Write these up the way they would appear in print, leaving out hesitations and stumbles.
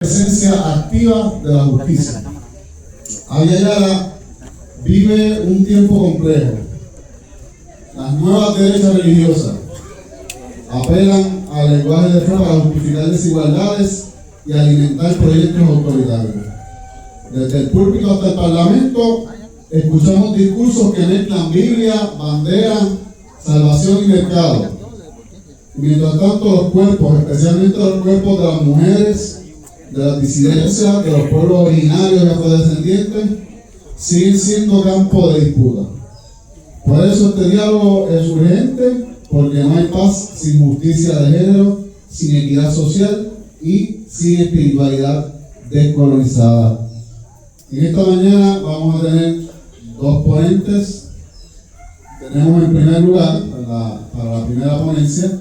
presencia activa de la justicia. Abya Yala vive un tiempo complejo. Las nuevas derechas religiosas apelan al lenguaje de fe para justificar desigualdades y alimentar proyectos autoritarios. Desde el púlpito hasta el parlamento escuchamos discursos que mezclan Biblia, bandera, salvación y mercado. Mientras tanto, los cuerpos, especialmente los cuerpos de las mujeres, de las disidencias, de los pueblos originarios y afrodescendientes, siguen siendo campo de disputa. Por eso este diálogo es urgente, porque no hay paz sin justicia de género, sin equidad social y sin espiritualidad descolonizada. En esta mañana vamos a tener dos ponentes. Tenemos en primer lugar, para la primera ponencia,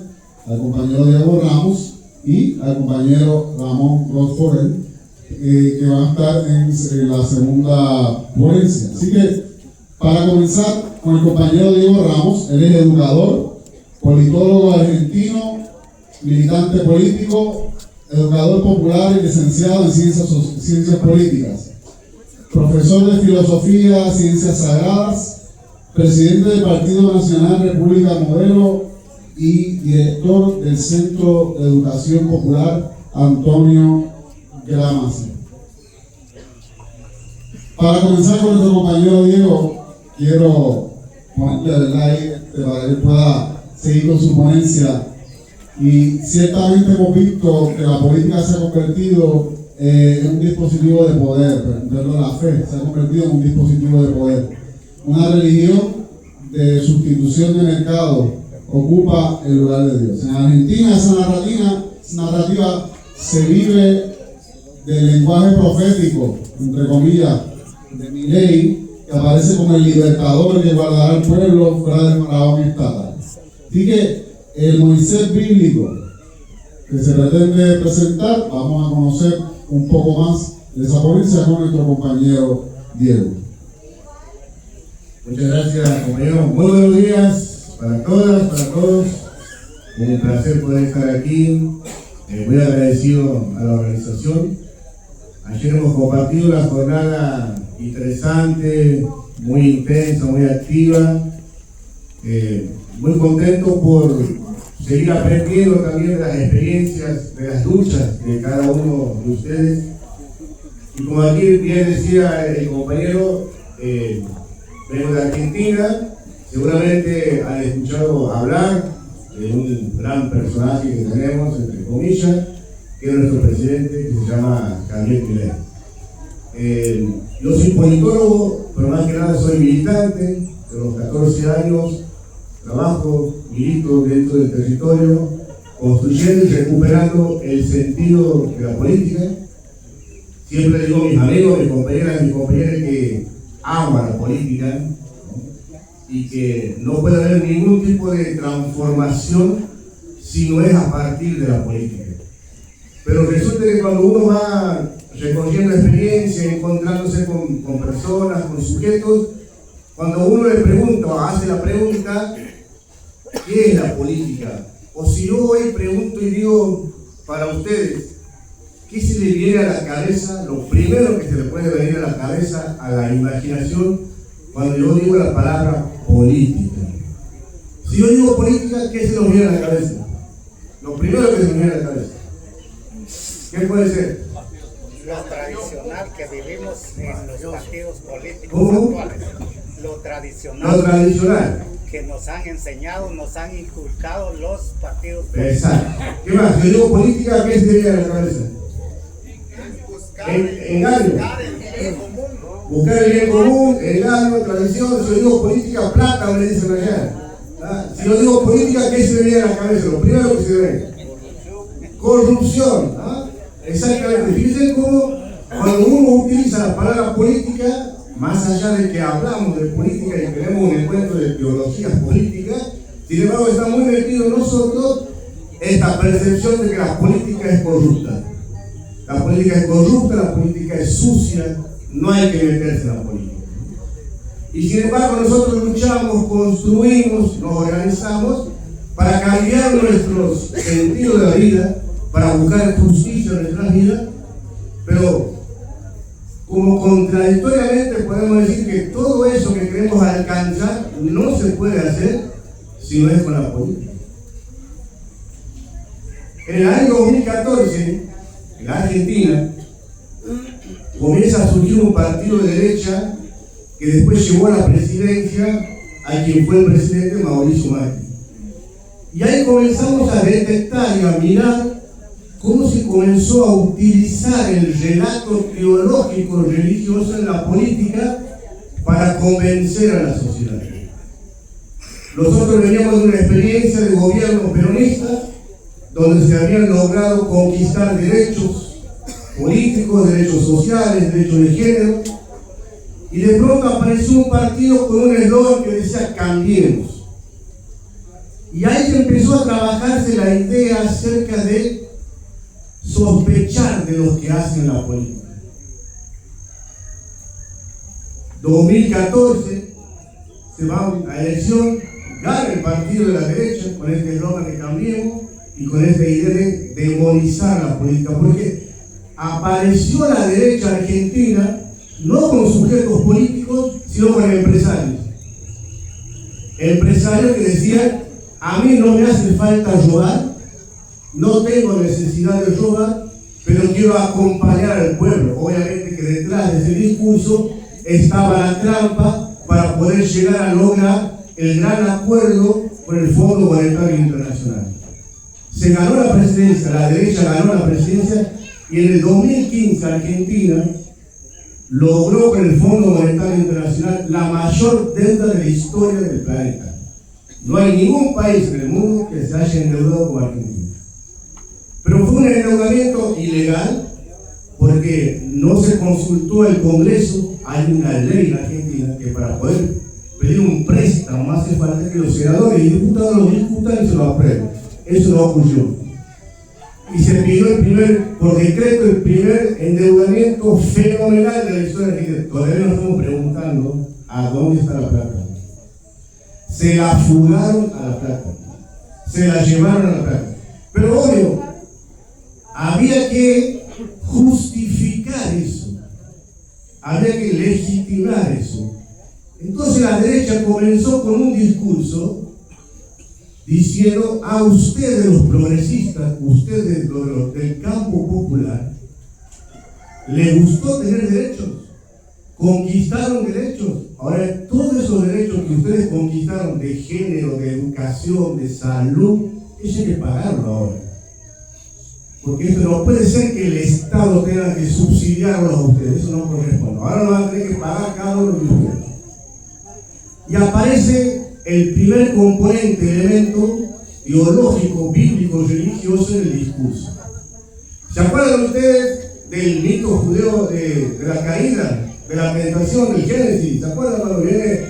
al compañero Diego Ramos y al compañero Ramón Rothforel, que van a estar en la segunda ponencia. Así que, para comenzar con el compañero Diego Ramos, él es educador, politólogo argentino, militante político, educador popular y licenciado en ciencias políticas, profesor de filosofía, ciencias sagradas, presidente del Partido Nacional República Modelo y director del Centro de Educación Popular Antonio Gramsci. Para comenzar con nuestro compañero Diego, quiero ponerle el like para que él pueda seguir con su ponencia. Y ciertamente hemos visto que la política se ha convertido en un dispositivo de poder, perdón, la fe se ha convertido en un dispositivo de poder. Una religión de sustitución de mercado ocupa el lugar de Dios. En Argentina esa narrativa se vive del lenguaje profético, entre comillas, de Milei, que aparece como el libertador que guardará al pueblo fuera del faraón estatal. Así que el Moisés bíblico que se pretende presentar, vamos a conocer un poco más de esa ponencia con nuestro compañero Diego. Muchas gracias, compañero. Muy buenos días para todas, para todos. Un placer poder estar aquí. Muy agradecido a la organización. Ayer hemos compartido una jornada interesante, muy intensa, muy activa. Muy contento por seguir aprendiendo también de las experiencias, de las luchas de cada uno de ustedes. Y como aquí bien decía el compañero, vengo de Argentina, seguramente han escuchado hablar de un gran personaje que tenemos, entre comillas, que es nuestro presidente, que se llama Javier Milei. Yo soy politólogo, pero más que nada soy militante. De los 14 años trabajo, milito dentro del territorio, construyendo y recuperando el sentido de la política. Siempre digo a mis amigos, mis compañeros que aman la política, ¿no? Y que no puede haber ningún tipo de transformación si no es a partir de la política. Pero resulta que cuando uno va recorriendo experiencia, encontrándose con personas, con sujetos, cuando uno le pregunta o hace la pregunta, ¿qué es la política? O si yo hoy pregunto y digo para ustedes, ¿qué se le viene a la cabeza? Lo primero que se le puede venir a la cabeza, a la imaginación, cuando yo digo la palabra política. Si yo digo política, ¿qué se nos viene a la cabeza? Lo primero que se nos viene a la cabeza. ¿Qué puede ser? Lo tradicional que vivimos en los partidos políticos actuales. Lo tradicional que nos han enseñado, nos han inculcado los partidos políticos. Exacto. ¿Qué más? Si yo digo política, ¿qué se viene a la cabeza? Engaño. Buscar el bien común, engaño, tradición. Si yo digo política, plata, me dicen allá. Si yo digo política, ¿qué se me viene a la cabeza? Lo primero que se ve. Corrupción. Exactamente. Fíjense cómo cuando uno utiliza la palabra política, más allá de que hablamos de política y tenemos un encuentro de teologías políticas, sin embargo está muy metido en nosotros esta percepción de que la política es corrupta. La política es corrupta, la política es sucia, no hay que meterse en la política. Y sin embargo nosotros luchamos, construimos, nos organizamos para cambiar nuestros sentidos de la vida, para buscar justicia en nuestra vida, Pero como contradictoriamente podemos decir que todo eso que queremos alcanzar no se puede hacer si no es con la política. En el año 2014, en la Argentina, comienza a surgir un partido de derecha que después llevó a la presidencia a quien fue el presidente Mauricio Macri. Y ahí comenzamos a detectar y a mirar cómo se comenzó a utilizar el relato teológico religioso en la política para convencer a la sociedad. Nosotros veníamos de una experiencia de gobierno peronista donde se habían logrado conquistar derechos políticos, derechos sociales, derechos de género, y de pronto apareció un partido con un eslogan que decía cambiemos. Y ahí se empezó a trabajarse la idea acerca de sospechar de los que hacen la política. 2014 se va a elección, gana el partido de la derecha con este eslogan de cambiemos y con esta idea de demonizar la política, porque apareció la derecha argentina no con sujetos políticos, sino con empresarios. Empresarios que decían, a mí no me hace falta robar, no tengo necesidad de robar, pero quiero acompañar al pueblo. Obviamente que detrás de ese discurso estaba la trampa para poder llegar a lograr el gran acuerdo con el Fondo Monetario Internacional. Se ganó la presidencia, la derecha ganó la presidencia, y en el 2015 Argentina logró con el Fondo Monetario Internacional la mayor deuda de la historia del planeta. No hay ningún país en el mundo que se haya endeudado como Argentina. Pero fue un endeudamiento ilegal porque no se consultó al Congreso. Hay una ley en Argentina que para poder pedir un préstamo hace falta que los senadores y diputados lo discutan y se lo aprueben. Eso no ocurrió. Y se pidió por decreto el primer endeudamiento fenomenal de la historia argentina. Todavía nos estamos preguntando a dónde está la plata. Se la fugaron a la plata. Se la llevaron a la plata. Pero obvio, había que justificar eso. Había que legitimar eso. Entonces la derecha comenzó con un discurso diciendo a ustedes los progresistas, ustedes los del campo popular, ¿les gustó tener derechos? ¿Conquistaron derechos? Ahora, todos esos derechos que ustedes conquistaron de género, de educación, de salud, eso hay que pagarlo ahora. Porque esto no puede ser que el Estado tenga que subsidiarlos a ustedes, eso no corresponde. Ahora lo van a tener que pagar cada uno de ustedes. Y aparece el primer componente, elemento teológico, bíblico, religioso en el discurso. ¿Se acuerdan ustedes del mito judeo de la caída, de la tentación del Génesis? ¿Se acuerdan cuando viene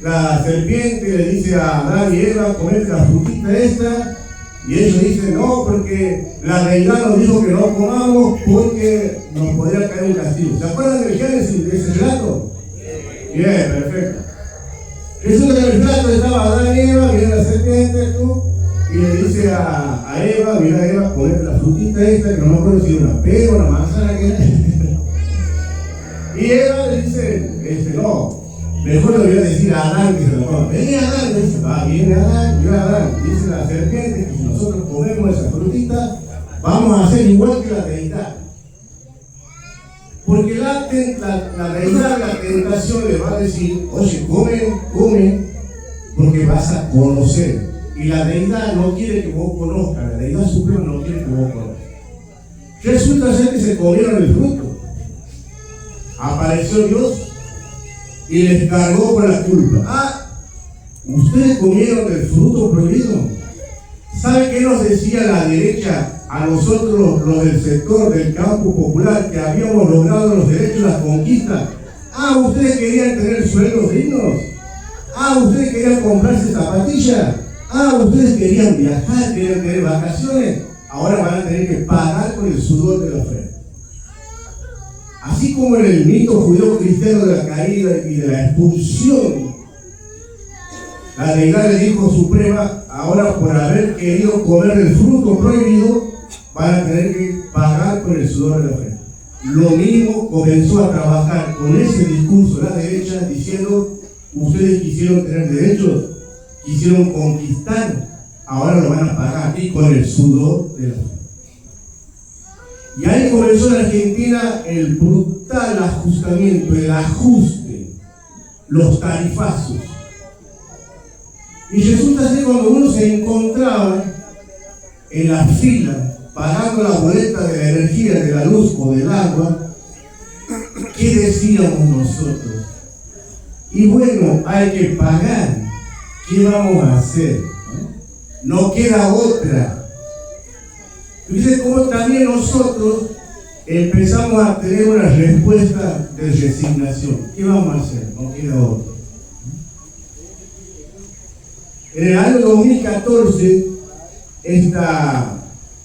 la serpiente y le dice a Adán y Eva, comete la frutita esta? Y ellos dicen, no, porque la deidad nos dijo que no comamos porque nos podría caer un castigo. ¿Se acuerdan del Génesis, de ese relato? Bien, perfecto. Resulta que en el plato estaba Adán y Eva, viene la serpiente, y le dice a Eva, mira Eva, ponete la frutita esta, que no me acuerdo si era una pera o una manzana que era. Y Eva le dice, no, mejor le voy a decir a Adán que se lo coma. Vení Adán, le dice, viene Adán, yo Adán. Dice la serpiente que si nosotros comemos esa frutita, vamos a hacer igual que la deidad. Porque la deidad, la tentación le va a decir, oye, come, porque vas a conocer. Y la deidad no quiere que vos conozcas, la deidad suprema no quiere que vos conozcas. Resulta ser que se comieron el fruto. Apareció Dios y les cargó con la culpa. ¿Ustedes comieron del fruto prohibido? ¿Sabe qué nos decía la derecha a nosotros, los del sector del campo popular, que habíamos logrado los derechos, las conquistas? ¿Ustedes querían tener sueldos dignos? ¿Ustedes querían comprarse zapatillas? ¿Ustedes querían viajar, querían tener vacaciones? Ahora van a tener que pagar con el sudor de la frente. Así como en el mito judío cristiano de la caída y de la expulsión, la deidad le dijo suprema, ahora por haber querido comer el fruto prohibido, van a tener que pagar con el sudor de la frente. lo mismo comenzó a trabajar con ese discurso de la derecha, diciendo: ustedes quisieron tener derechos, quisieron conquistar, ahora lo van a pagar aquí con el sudor de la frente. Y ahí comenzó en Argentina el brutal ajustamiento, el ajuste, los tarifazos. Y resulta que cuando uno se encontraba en la fila pagando la boleta de la energía, de la luz o del agua, ¿qué decíamos nosotros? Y bueno, hay que pagar. ¿Qué vamos a hacer? No queda otra. Fíjense cómo también nosotros empezamos a tener una respuesta de resignación. ¿Qué vamos a hacer? No queda otra. En el año 2014, esta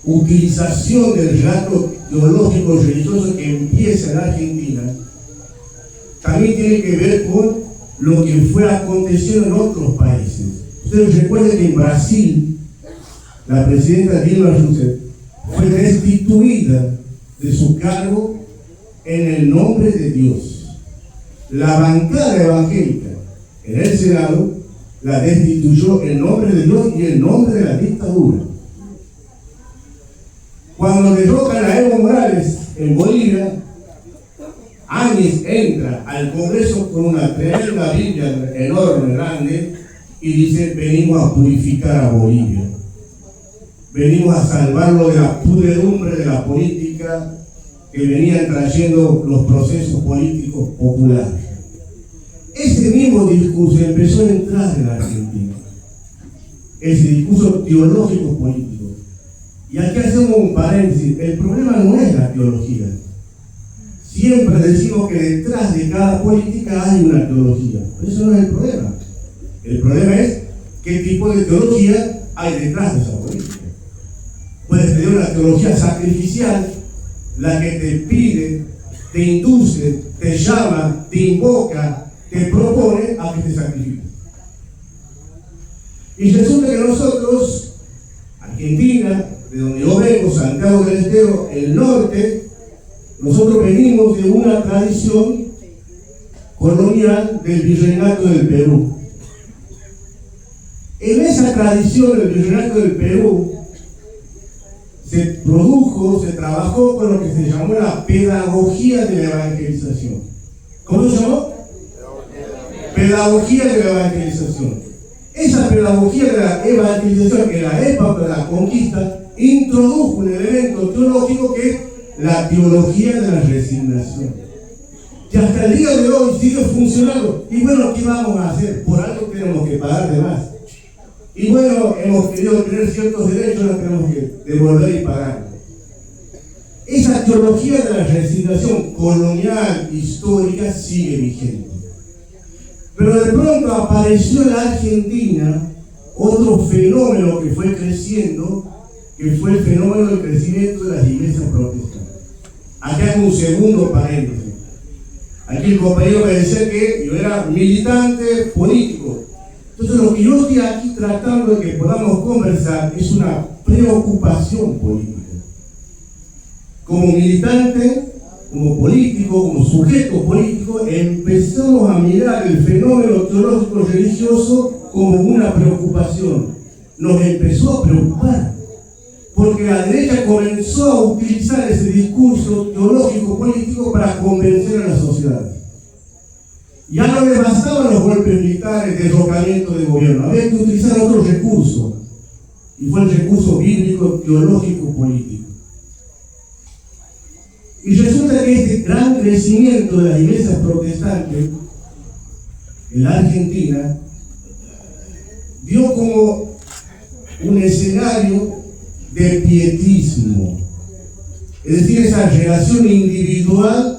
utilización del relato teológico religioso que empieza en Argentina también tiene que ver con lo que fue aconteciendo en otros países. Ustedes recuerden que en Brasil la presidenta Dilma Rousseff fue destituida de su cargo en el nombre de Dios. La bancada evangélica en el Senado la destituyó en nombre de Dios y en nombre de la dictadura. Cuando derrocan a Evo Morales en Bolivia, Áñez entra al Congreso con una tremenda Biblia enorme, grande, y dice: venimos a purificar a Bolivia. Venimos a salvarlo de la pudredumbre de la política que venían trayendo los procesos políticos populares. Ese mismo discurso empezó a entrar en la Argentina. Ese discurso teológico político. Y aquí hacemos un paréntesis. El problema no es la teología. Siempre decimos que detrás de cada política hay una teología. Eso no es el problema. El problema es qué tipo de teología hay detrás de esa política. Puedes tener una teología sacrificial, la que te pide, te induce, te llama, te invoca, te propone a que te sacrifiques. Y resulta que nosotros, Argentina, de donde yo vengo, Santiago del Estero, el norte, nosotros venimos de una tradición colonial del virreinato del Perú. En esa tradición del virreinato del Perú se trabajó con lo que se llamó la pedagogía de la evangelización. ¿Cómo se llamó? Pedagogía de la evangelización. Esa pedagogía de la evangelización, en la época de la conquista, introdujo un elemento teológico que es la teología de la resignación. Y hasta el día de hoy sigue funcionando. Y bueno, ¿qué vamos a hacer? Por algo tenemos que pagar de más. Y bueno, hemos querido tener ciertos derechos, ahora tenemos que devolver y pagar. Esa teología de la resignación colonial, histórica, sigue vigente. Pero de pronto apareció en la Argentina otro fenómeno que fue creciendo, que fue el fenómeno del crecimiento de las iglesias protestantes. Aquí hago un segundo paréntesis. Aquí el compañero me decía que yo era militante político. Entonces lo que yo estoy aquí tratando de que podamos conversar es una preocupación política. Como militante, como político, como sujeto político, empezamos a mirar el fenómeno teológico religioso como una preocupación. Nos empezó a preocupar, porque la derecha comenzó a utilizar ese discurso teológico político para convencer a la sociedad. Ya no le bastaban los golpes militares, derrocamiento de gobierno, había que utilizar otro recurso, y fue el recurso bíblico, teológico, político. Y resulta que este gran crecimiento de las iglesias protestantes en la Argentina dio como un escenario de pietismo, es decir, esa relación individual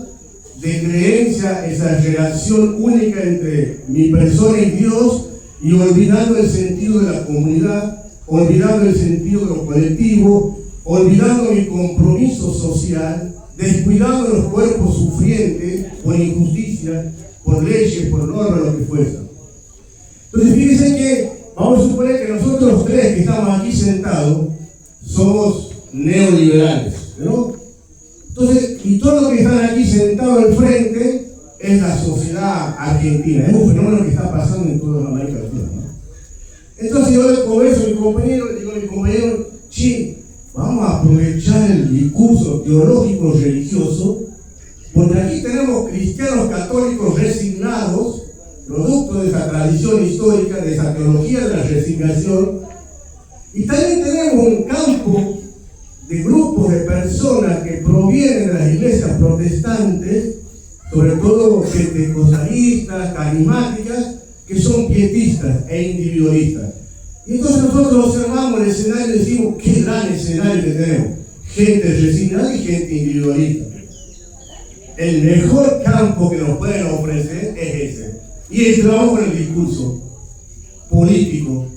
de creencia, esa relación única entre mi persona y Dios, y olvidando el sentido de la comunidad, olvidando el sentido de lo colectivo, olvidando mi compromiso social, descuidando los cuerpos sufrientes por injusticia, por leyes, por normas, lo que fuese. Entonces fíjense que vamos a suponer que nosotros los tres que estamos aquí sentados somos neoliberales, ¿no? Entonces, y todo lo que están aquí sentados al frente es la sociedad argentina. Es un fenómeno que está pasando en toda América Latina, ¿no? Entonces yo le converso a mi compañero, le digo a mi compañero, che, vamos a aprovechar el discurso teológico religioso, porque aquí tenemos cristianos católicos resignados, producto de esa tradición histórica, de esa teología de la resignación, y también tenemos un campo de grupos de personas que provienen de las iglesias protestantes, sobre todo pentecostalistas, carismáticas, que son pietistas e individualistas. Y entonces nosotros observamos el escenario y decimos, qué gran escenario que tenemos. Gente resignada y gente individualista. El mejor campo que nos pueden ofrecer es ese. Y entramos con el discurso político.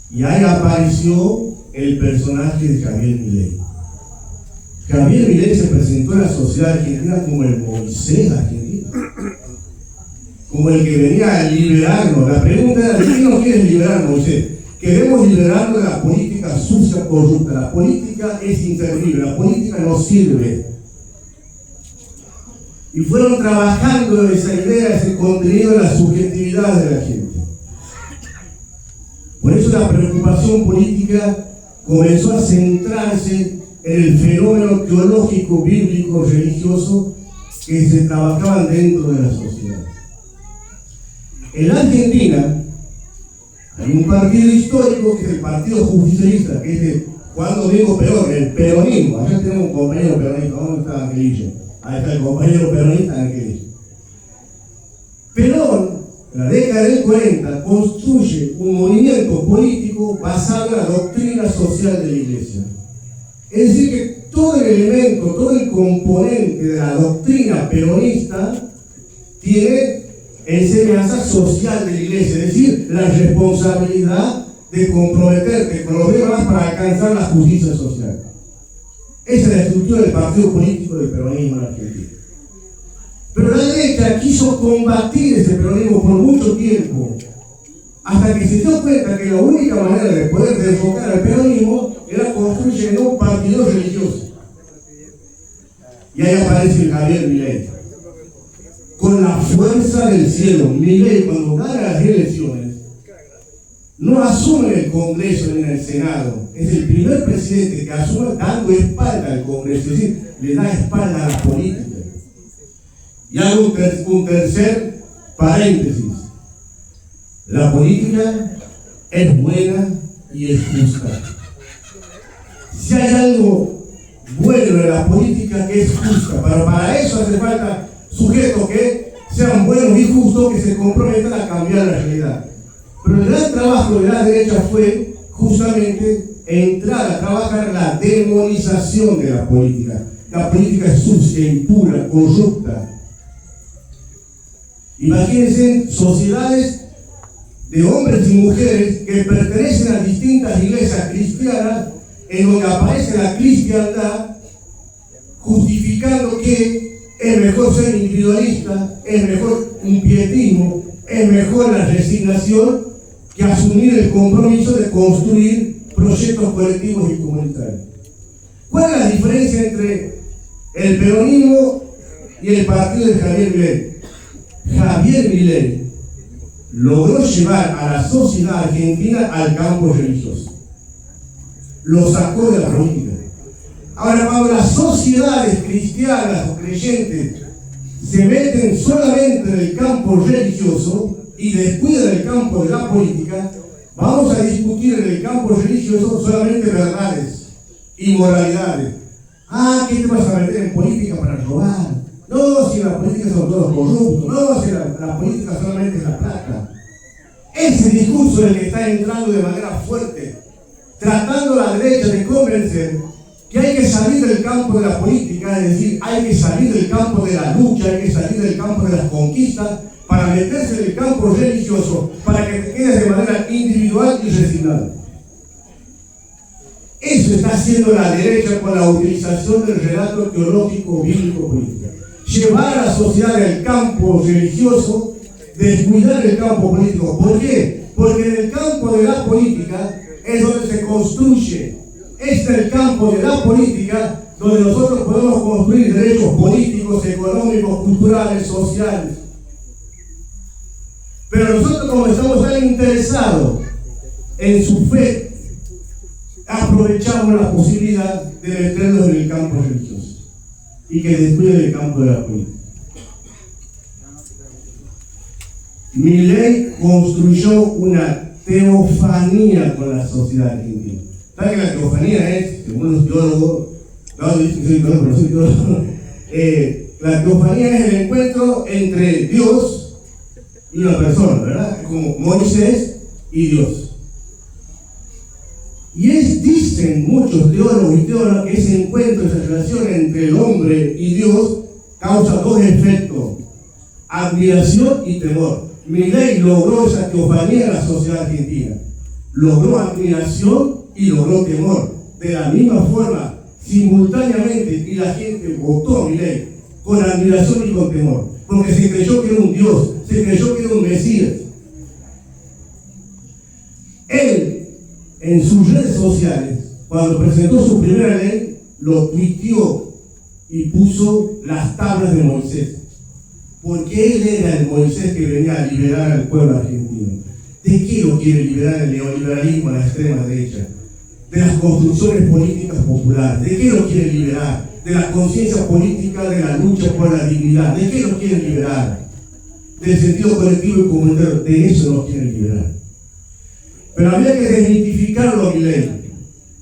Y ahí apareció el personaje de Javier Milei. Javier Milei se presentó en la sociedad argentina como el Moisés argentino, como el que venía a liberarnos. La pregunta era, ¿de qué nos quiere liberar Moisés? Queremos liberarnos de la política sucia, corrupta. La política es inservible, la política no sirve. Y fueron trabajando esa idea, ese contenido de la subjetividad de la gente. Por eso la preocupación política comenzó a centrarse en el fenómeno teológico, bíblico, religioso que se trabajaban dentro de la sociedad. En la Argentina hay un partido histórico que es el Partido Justicialista, que es de Juan Domingo Perón, el peronismo. Allá tenemos un compañero peronista. ¿Dónde está Angelillo? Ahí está el compañero peronista Angelillo. Perón, en la década del 40, construye un movimiento político basado en la doctrina social de la Iglesia. Es decir, que todo el elemento, todo el componente de la doctrina peronista tiene enseñanza social de la Iglesia, es decir, la responsabilidad de comprometerte con los demás para alcanzar la justicia social. Esa es la estructura del partido político del peronismo en Argentina. Pero la derecha quiso combatir ese peronismo por mucho tiempo, hasta que se dio cuenta que la única manera de poder derrocar al peronismo era construyendo un partido religioso. Y ahí aparece el Javier Milei. Con la fuerza del cielo, Milei, cuando gana las elecciones, no asume en el Congreso ni en el Senado. Es el primer presidente que asume dando espalda al Congreso, es decir, le da espalda a la política. Y hago un tercer paréntesis. La política es buena y es justa. Si hay algo bueno en la política que es justa, pero para eso hace falta sujetos que sean buenos y justos, que se comprometan a cambiar la realidad. Pero el gran trabajo de la derecha fue justamente entrar a trabajar en la demonización de la política. La política es sucia, impura, corrupta. Imagínense sociedades de hombres y mujeres que pertenecen a distintas iglesias cristianas, en donde aparece la cristiandad justificando que es mejor ser individualista, es mejor un pietismo, es mejor la resignación que asumir el compromiso de construir proyectos colectivos y comunitarios. ¿Cuál es la diferencia entre el peronismo y el partido de Javier Milei? Javier Milei logró llevar a la sociedad argentina al campo religioso. Lo sacó de la política. Ahora, cuando las sociedades cristianas o creyentes se meten solamente en el campo religioso y descuidan el campo de la política, vamos a discutir en el campo religioso solamente verdades y moralidades. ¿Qué te vas a meter en política para robar? No, si la política son todos corruptos. No, si la política solamente es la plata. Ese discurso es el que está entrando de manera fuerte, tratando a la derecha de convencer que hay que salir del campo de la política, es decir, hay que salir del campo de la lucha, hay que salir del campo de las conquistas para meterse en el campo religioso, para que te quedes de manera individual y resignada. Eso está haciendo la derecha con la utilización del relato teológico bíblico político. Llevar a la sociedad al campo religioso, descuidar el campo político. ¿Por qué? Porque en el campo de la política es donde se construye. Es el campo de la política donde nosotros podemos construir derechos políticos, económicos, culturales, sociales. Pero nosotros, como estamos tan interesados en su fe, aprovechamos la posibilidad de meternos en el campo religioso y que descuiden el campo de la política. Milei construyó una teofanía con la sociedad argentina. ¿Saben que la teofanía es, según los teólogos, dicen que soy teólogo, pero no soy teólogo, la teofanía es el encuentro entre Dios y una persona, ¿verdad? Como Moisés y Dios. Y dicen muchos teólogos y teólogas que ese encuentro, esa relación entre el hombre y Dios causa dos efectos: admiración y temor. Milei logró esa teofanía en la sociedad argentina. Logró admiración y logró temor. De la misma forma, simultáneamente, y la gente votó a Milei con admiración y con temor, porque se creyó que era un Dios, se creyó que era un Mesías. Él, en sus redes sociales, cuando presentó su primera ley, lo tuiteó y puso las tablas de Moisés, porque él era el Moisés que venía a liberar al pueblo argentino. ¿De qué lo quiere liberar el neoliberalismo a la extrema derecha? De las construcciones políticas populares. ¿De qué lo quiere liberar? De la conciencia política, de la lucha por la dignidad. ¿De qué lo quiere liberar? Del sentido colectivo y comunitario. De eso lo quiere liberar. Pero había que desmitificarlo a Milei,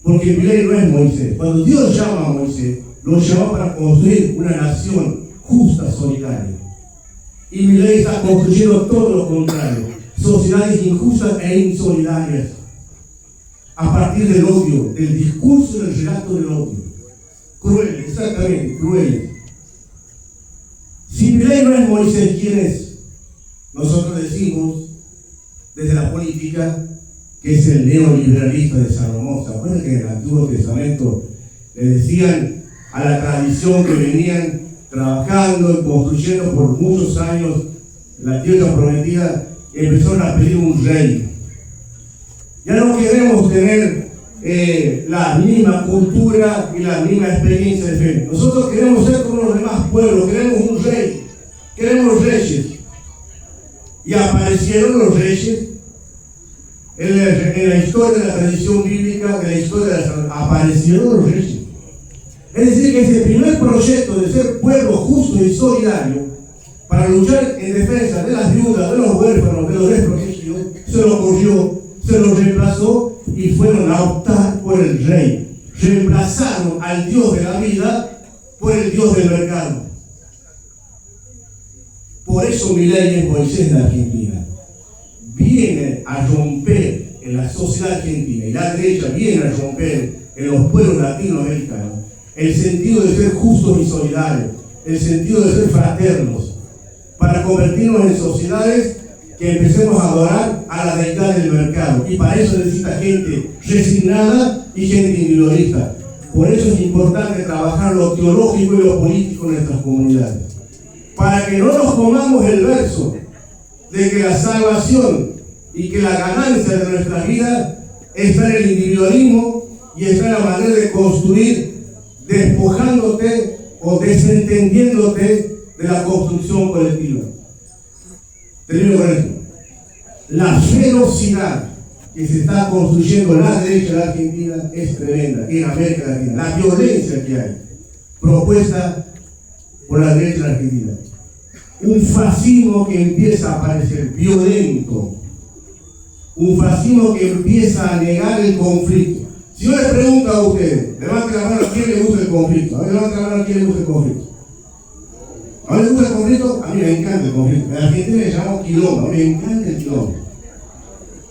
porque Milei no es Moisés. Cuando Dios llama a Moisés, lo llama para construir una nación justa, solidaria. Y Milei está construyendo todo lo contrario: sociedades injustas e insolidarias, a partir del odio, del discurso, del relato del odio. Cruel, exactamente, cruel. Si Milei no es Moisés, ¿quién es? Nosotros decimos, desde la política, que es el neoliberalista de Salomón. ¿Se acuerdan que en el Antiguo Testamento le decían a la tradición que venían trabajando y construyendo por muchos años la tierra prometida, empezaron a pedir un rey? Ya no queremos tener la misma cultura y la misma experiencia de fe. Nosotros queremos ser como los demás pueblos, queremos un rey, queremos reyes. Y aparecieron los reyes en la historia de la tradición bíblica, de la historia de aparecieron los reyes. Es decir, que ese primer proyecto de ser pueblo justo y solidario para luchar en defensa de las viudas, de los huérfanos, de los desprotegidos, se lo corrió, se lo reemplazó y fueron a optar por el rey. Reemplazaron al Dios de la vida por el Dios del mercado. Por eso Milei es Moisés de Argentina. Viene a romper en la sociedad argentina, y la derecha viene a romper en los pueblos latinoamericanos el sentido de ser justos y solidarios, el sentido de ser fraternos, para convertirnos en sociedades que empecemos a adorar a la deidad del mercado. Y para eso necesita gente resignada y gente individualista. Por eso es importante trabajar lo teológico y lo político en nuestras comunidades, para que no nos comamos el verso de que la salvación y que la ganancia de nuestra vida está en el individualismo y está en la manera de construir, despojándote o desentendiéndote de la construcción colectiva. Termino con esto. La ferocidad que se está construyendo en la derecha de la Argentina es tremenda, en América Latina. La violencia que hay propuesta por la derecha de la Argentina. Un fascismo que empieza a aparecer violento, un fascismo que empieza a negar el conflicto. Si yo les pregunto a ustedes, levanten la mano a quién le gusta el conflicto. A ver, levanten la mano a quién le gusta el conflicto. ¿A mí le gusta el conflicto? A mí me encanta el conflicto. En Argentina le llamamos quilombo, a mí me encanta el quilombo.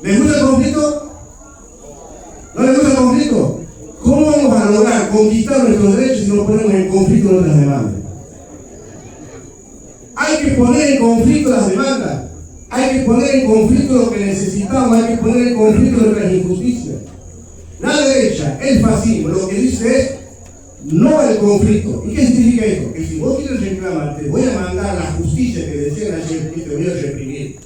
¿Les gusta el conflicto? ¿No les gusta el conflicto? ¿Cómo vamos a lograr conquistar nuestros derechos si no ponemos en conflicto nuestras demandas? Hay que poner en conflicto las demandas, hay que poner en conflicto lo que necesitamos, hay que poner en conflicto nuestras injusticias. La derecha, el fascismo, lo que dice es no al conflicto. ¿Y qué significa esto? Que si vos quieres reclamar, te voy a mandar la justicia que decían ayer y te voy a reprimir.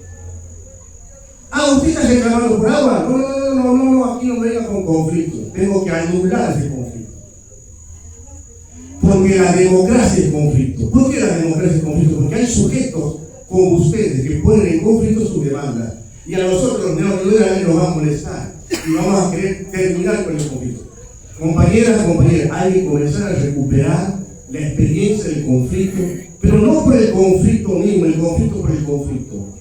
Ah, ¿usted está reclamando por agua? No, aquí no me venga con conflicto. Tengo que anular ese conflicto. Porque la democracia es conflicto. ¿Por qué la democracia es conflicto? Porque hay sujetos como ustedes que ponen en conflicto sus demandas. Y a nosotros los neoliberales nos va a molestar. Y vamos a querer terminar con el conflicto. Compañeras, compañeros, hay que comenzar a recuperar la experiencia del conflicto, pero no por el conflicto mismo, el conflicto por el conflicto,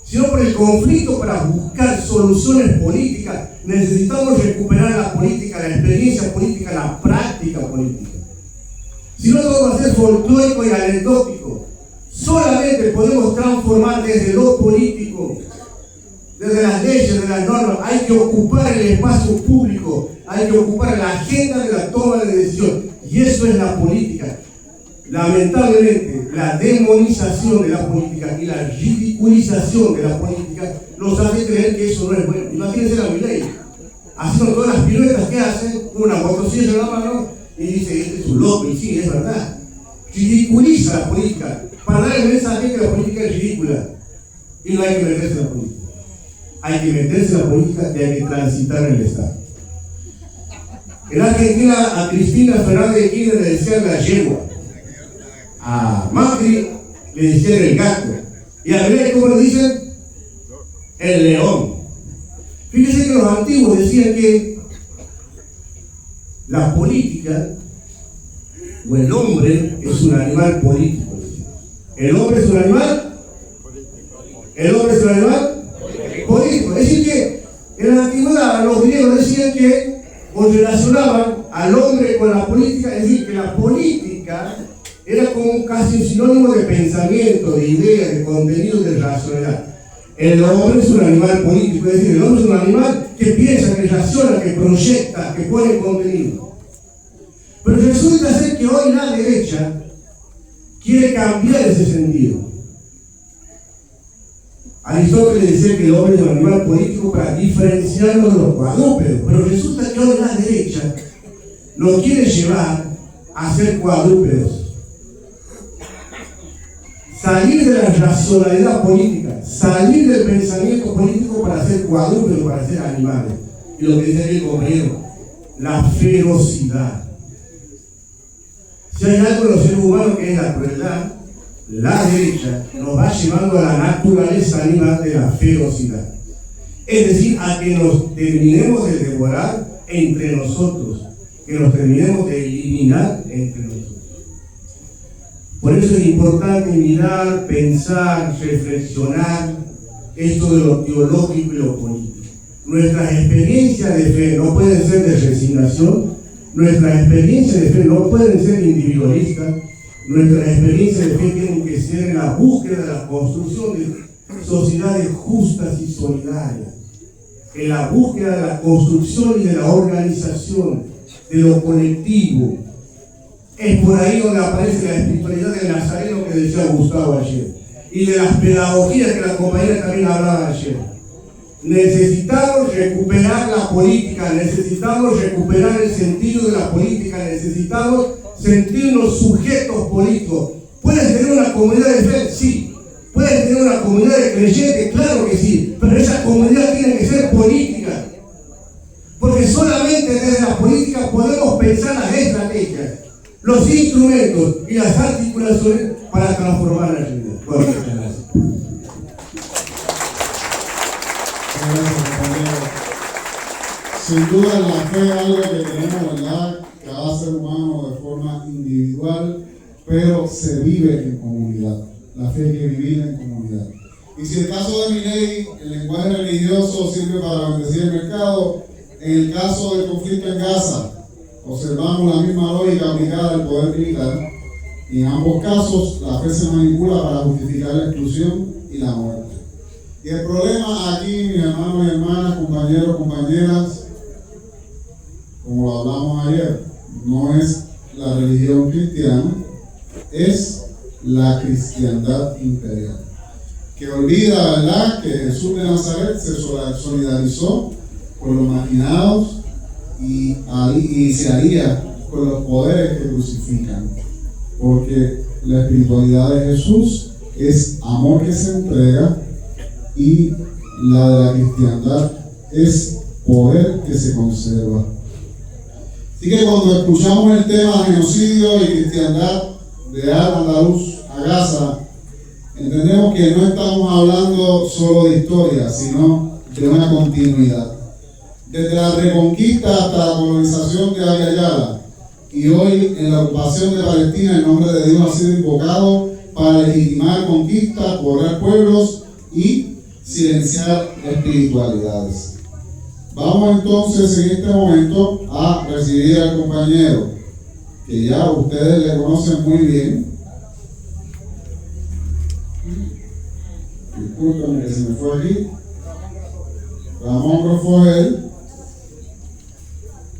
sino por el conflicto para buscar soluciones políticas. Necesitamos recuperar la política, la experiencia política, la práctica política. Si no, todo va a ser folclórico y anecdótico. Solamente podemos transformar desde lo político, desde las leyes, de las normas. Hay que ocupar el espacio público, hay que ocupar la agenda de la toma de decisión. Y eso es la política. Lamentablemente, la demonización de la política y la ridiculización de la política nos hace creer que eso no es bueno. Imagínense la Milei, haciendo todas las piruetas que hacen, una motosierra en la mano, y dice, este es un loco, y sí, es verdad. Ridiculiza la política, para dar el mensaje que la política es ridícula. Y no hay que meterse en la política. Hay que meterse en la política y hay que transitar en el Estado. En Argentina, a Cristina Fernández de Kirchner le decían la yegua. A Macri le decían el gato. Y a Milei, ¿cómo le dicen? El león. Fíjense que los antiguos decían que la política o el hombre es un animal político. ¿El hombre es un animal? ¿El hombre es un animal? Político. Es decir que en la antigüedad los griegos decían que o relacionaban al hombre con la política, es decir, que la política era como casi un sinónimo de pensamiento, de idea, de contenido, de racionalidad. El hombre es un animal político, es decir, el hombre es un animal que piensa, que raciona, que proyecta, que pone contenido. Pero resulta ser que hoy la derecha quiere cambiar ese sentido. Aristóteles decía que el hombre es un animal político para diferenciarlo de los cuadrúpedos, pero resulta que hoy la derecha nos quiere llevar a ser cuadrúpedos. Salir de la racionalidad política, salir del pensamiento político para ser cuadrúpedos, para ser animales. Y lo que dice el compañero, la ferocidad. Si hay algo en los seres humanos que es la crueldad, la derecha nos va llevando a la naturaleza animal de la ferocidad. Es decir, a que nos terminemos de devorar entre nosotros, que nos terminemos de eliminar entre nosotros. Por eso es importante mirar, pensar, reflexionar esto de lo teológico y lo político. Nuestras experiencias de fe no pueden ser de resignación, nuestras experiencias de fe no pueden ser individualistas, nuestras experiencias de fe tienen que ser en la búsqueda de la construcción de sociedades justas y solidarias, en la búsqueda de la construcción y de la organización de lo colectivo. Es por ahí donde aparece la espiritualidad del nazareno que decía Gustavo ayer, y de las pedagogías que la compañera también hablaba ayer. Necesitamos recuperar la política, necesitamos recuperar el sentido de la política, necesitamos sentirnos sujetos políticos. ¿Puedes tener una comunidad de fe? Sí. ¿Puedes tener una comunidad de creyentes? Claro que sí. Pero esa comunidad tiene que ser política. Porque solamente desde la política podemos pensar las estrategias, los instrumentos y las articulaciones para transformar la realidad. Bueno, muchas gracias. Sin duda la fe es algo que tenemos, ¿verdad? Cada ser humano de forma individual, pero se vive en comunidad. La fe hay que vivir en comunidad. Y si el caso de Milei, el lenguaje religioso sirve para bendecir el mercado, en el caso del conflicto en Gaza, observamos la misma lógica aplicada al poder militar, y en ambos casos la fe se manipula para justificar la exclusión y la muerte. Y el problema aquí, mis hermanos y hermanas, compañeros, compañeras, como lo hablamos ayer, no es la religión cristiana, es la cristiandad imperial, que olvida, ¿verdad?, que Jesús de Nazaret se solidarizó con los marginados y se alía con los poderes que crucifican, porque la espiritualidad de Jesús es amor que se entrega y la de la cristiandad es poder que se conserva. Así que cuando escuchamos el tema de genocidio y cristiandad de Al-Andalus a Gaza, entendemos que no estamos hablando solo de historia, sino de una continuidad. Desde la reconquista hasta la colonización de Yala, y hoy en la ocupación de Palestina, el nombre de Dios ha sido invocado para legitimar conquistas, borrar pueblos y silenciar espiritualidades. Vamos entonces en este momento a recibir al compañero, que ya ustedes le conocen muy bien. Discúlpenme que se me fue aquí. Ramón Rofoel.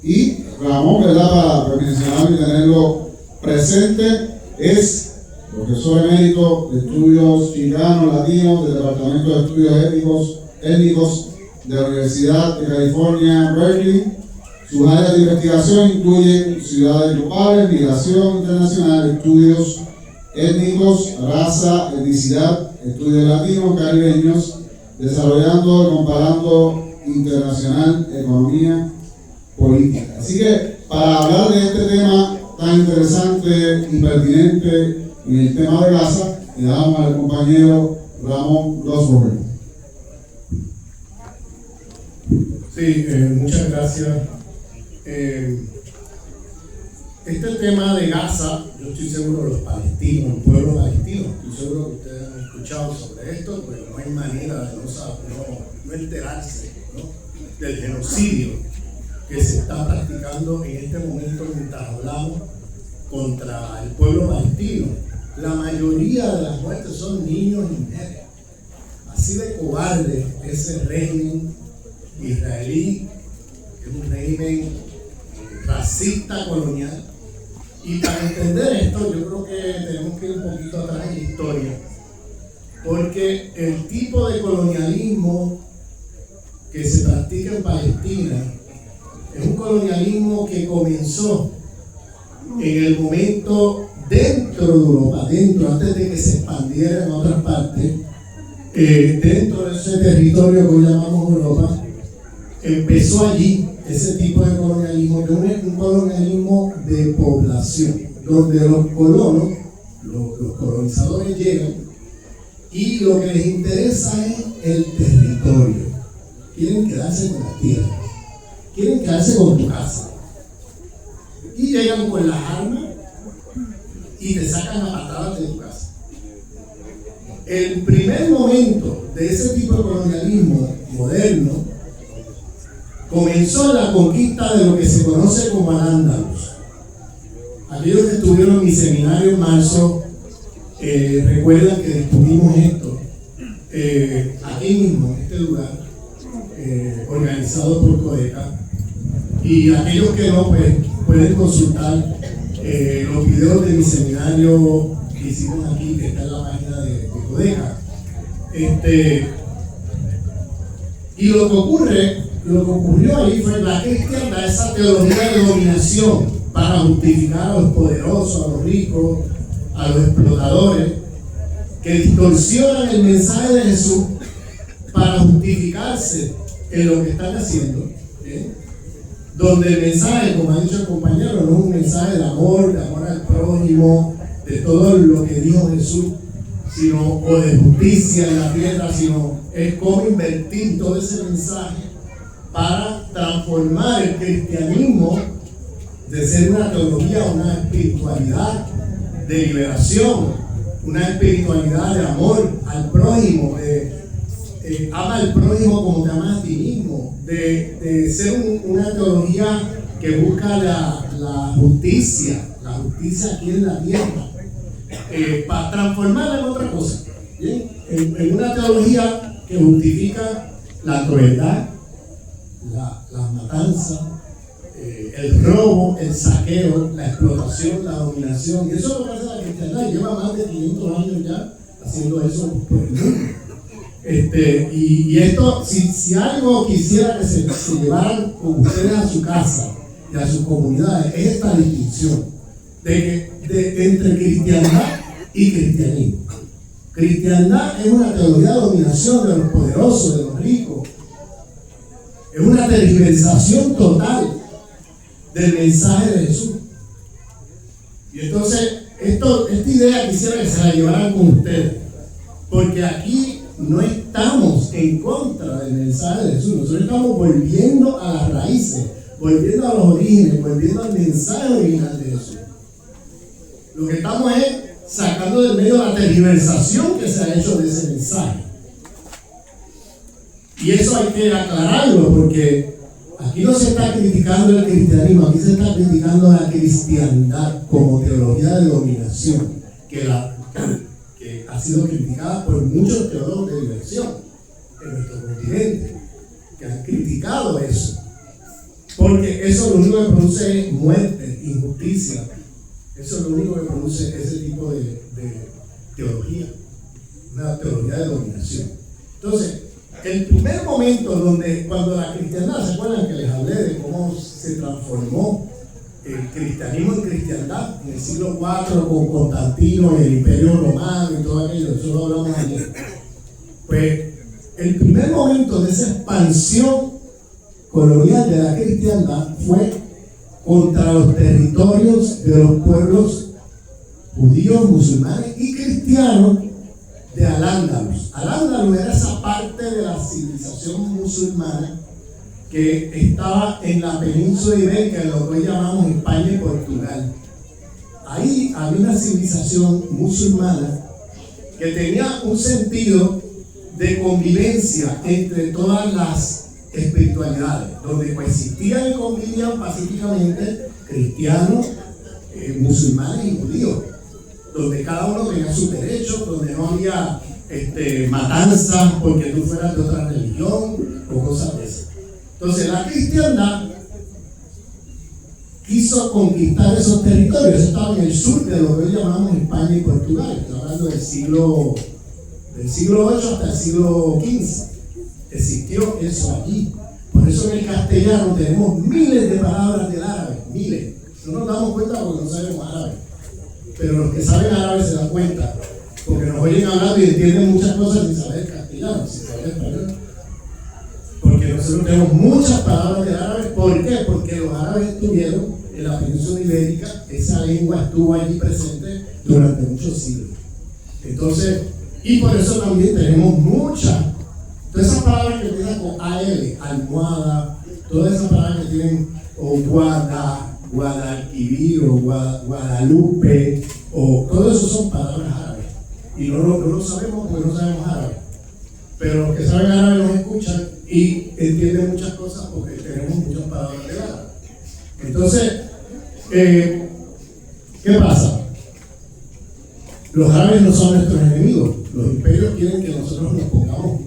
Y Ramón, ¿verdad? Para mencionarlo y tenerlo presente, es profesor emérito de estudios chicanos, latinos, del Departamento de Estudios Étnicos de la Universidad de California, Berkeley. Sus áreas de investigación incluyen ciudades globales, migración internacional, estudios étnicos, raza, etnicidad, estudios latinos, caribeños, desarrollando y comparando internacional, economía, política. Así que para hablar de este tema tan interesante y pertinente en el tema de Gaza, le damos al compañero Ramón Rofoel. Sí, muchas gracias. Este tema de Gaza, yo estoy seguro los palestinos, el pueblo palestino, estoy seguro que ustedes han escuchado sobre esto, pero no hay manera de no enterarse, ¿no?, del genocidio que se está practicando en este momento mientras hablamos contra el pueblo palestino. La mayoría de las muertes son niños y mujeres. Así de cobarde es el régimen israelí, que es un régimen racista colonial. Y para entender esto, yo creo que tenemos que ir un poquito atrás en la historia, porque el tipo de colonialismo que se practica en Palestina es un colonialismo que comenzó en el momento dentro de Europa, antes de que se expandiera en otras partes, dentro de ese territorio que hoy llamamos Europa. Empezó allí ese tipo de colonialismo, que es un colonialismo de población, donde los colonos, los colonizadores llegan y lo que les interesa es el territorio. Quieren quedarse con la tierra, quieren quedarse con tu casa. Y llegan con las armas y te sacan a patadas de tu casa. El primer momento de ese tipo de colonialismo moderno comenzó la conquista de lo que se conoce como Al-Andalus. Aquellos que estuvieron en mi seminario en marzo recuerdan que discutimos esto aquí mismo, en este lugar, organizado por Codeca. Y aquellos que no, pues pueden consultar los videos de mi seminario que hicimos aquí, que está en la página de Codeca. Y lo que ocurrió ahí fue la cristiandad, esa teología de dominación para justificar a los poderosos, a los ricos, a los explotadores, que distorsionan el mensaje de Jesús para justificarse en lo que están haciendo, donde el mensaje, como ha dicho el compañero, no es un mensaje de amor al prójimo, de todo lo que dijo Jesús, sino, o de justicia en la tierra, sino es cómo invertir todo ese mensaje para transformar el cristianismo de ser una teología, una espiritualidad de liberación, una espiritualidad de amor al prójimo, ama al prójimo como te amas a ti mismo, de ser una teología que busca la justicia aquí en la tierra, para transformarla en otra cosa, ¿bien? En una teología que justifica la crueldad, la matanza, el robo, el saqueo, la explotación, la dominación. Y eso es lo que hace la cristiandad. Lleva más de 500 años ya haciendo eso por el mundo. Y esto, si algo quisiera que se llevaran con ustedes a su casa y a sus comunidades, es esta distinción entre cristiandad y cristianismo. Cristiandad es una teología de dominación de los poderosos, de los ricos. Es una tergiversación total del mensaje de Jesús. Y entonces, esta idea quisiera que se la llevaran con ustedes, porque aquí no estamos en contra del mensaje de Jesús, nosotros estamos volviendo a las raíces, volviendo a los orígenes, volviendo al mensaje original de Jesús. Lo que estamos es sacando del medio la tergiversación que se ha hecho de ese mensaje. Y eso hay que aclararlo, porque aquí no se está criticando el cristianismo, aquí se está criticando la cristiandad como teología de dominación, que ha sido criticada por muchos teólogos de diversión en nuestro continente, que han criticado eso, porque eso lo único que produce es muerte, injusticia. Eso es lo único que produce ese tipo de teología, una teología de dominación. Entonces, el primer momento cuando la cristiandad, ¿se acuerdan que les hablé de cómo se transformó el cristianismo en cristiandad en el siglo IV con Constantino y el Imperio Romano y todo aquello? Eso lo hablamos ayer. Pues el primer momento de esa expansión colonial de la cristiandad fue contra los territorios de los pueblos judíos, musulmanes y cristianos de Al-Ándalus. Al-Ándalus era esa parte de la civilización musulmana que estaba en la península ibérica, en lo que hoy llamamos España y Portugal. Ahí había una civilización musulmana que tenía un sentido de convivencia entre todas las espiritualidades, donde coexistían y convivían pacíficamente cristianos, musulmanes y judíos, donde cada uno tenía sus derechos, donde no había matanzas porque tú fueras de otra religión o cosas de esas. Entonces la cristiandad quiso conquistar esos territorios. Eso estaba en el sur de lo que hoy llamamos España y Portugal. Estoy hablando del siglo VIII hasta el siglo XV. Existió eso allí. Por eso en el castellano tenemos miles de palabras del árabe, miles. No nos damos cuenta porque no sabemos árabe, pero los que saben árabe se dan cuenta, porque nos oyen hablando y entienden muchas cosas sin saber castellano, sin saber español. Porque nosotros tenemos muchas palabras del árabe. ¿Por qué? Porque los árabes estuvieron en la península ibérica, esa lengua estuvo allí presente durante muchos siglos. Entonces, y por eso también tenemos muchas. Todas esas palabras que empiezan con AL, almohada, todas esas palabras que tienen o Guadalquivir o Guadalupe, o todo eso son palabras árabes. Y no lo sabemos porque no sabemos árabe. Pero los que saben árabe nos escuchan y entienden muchas cosas porque tenemos muchas palabras de árabe. Entonces, ¿qué pasa? Los árabes no son nuestros enemigos. Los imperios quieren que nosotros nos pongamos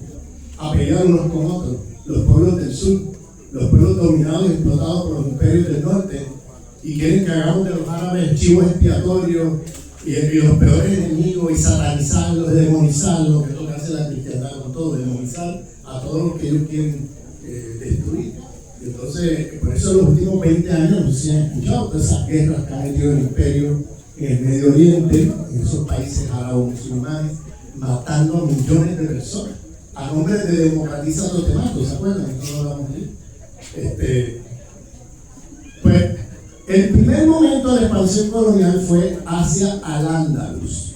a pelear unos con otros. Los pueblos del sur, los pueblos dominados y explotados por los imperios del norte, y quieren que hagamos de los árabes chivos expiatorios y los peores enemigos, y satanizarlos, demonizarlos, que es lo que hace la cristiandad con todo, demonizar a todos los que ellos quieren destruir. Entonces, por eso en los últimos 20 años no se han escuchado todas esas guerras que ha metido el imperio en el Medio Oriente, en esos países árabes musulmanes, matando a millones de personas a nombre de democratiza los demás. ¿Se acuerdan? Eso lo hablamos allí. Pues el primer momento de la expansión colonial fue hacia Al-Ándalus,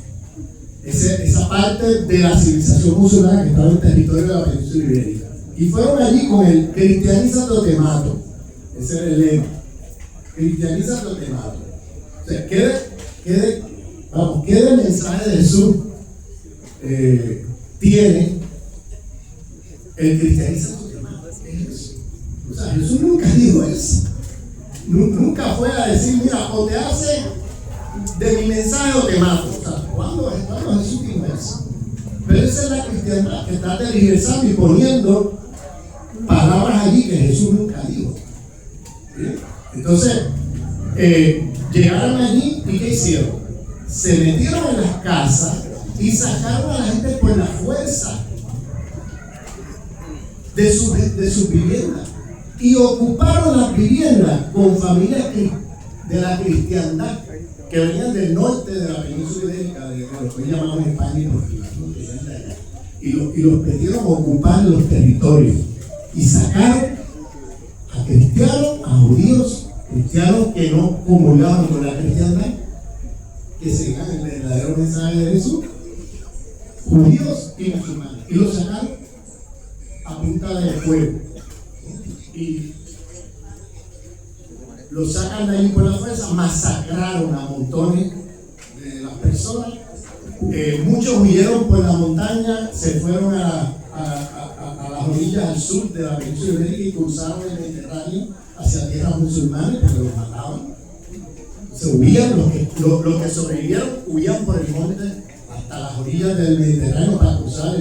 esa parte de la civilización musulmana que estaba en el territorio de la península ibérica. Y fueron allí con el cristianízate o te mato. Ese era el lema. Cristianízate o te mato. O sea, ¿qué de mensaje de Jesús tiene el cristianízate o te mato? O sea, Jesús nunca dijo eso. Nunca fue a decir, mira, o te hace de mi mensaje o te mato. O sea, ¿cuándo Jesús dijo eso? Pero esa es la cristiandad que está tergiversando y poniendo palabras allí que Jesús nunca dijo. ¿Sí? Entonces, llegaron allí y ¿qué hicieron? Se metieron en las casas y sacaron a la gente por la fuerza de sus viviendas. Y ocuparon las viviendas con familias de la cristiandad que venían del norte de la península ibérica, de lo que llamamos España y Portugal, y los pidieron ocupar los territorios y sacaron a cristianos, a judíos cristianos que no comulgaban con la cristiandad, que seguían el verdadero mensaje de Jesús, judíos y musulmanes, y los sacaron a punta de fuego y los sacan de ahí por la fuerza. Masacraron a montones de las personas. Muchos huyeron por la montaña, se fueron a las orillas al sur de la península ibérica y cruzaron el Mediterráneo hacia tierras musulmanas porque los mataban. Se huían, los que sobrevivieron huían por el monte hasta las orillas del Mediterráneo para cruzar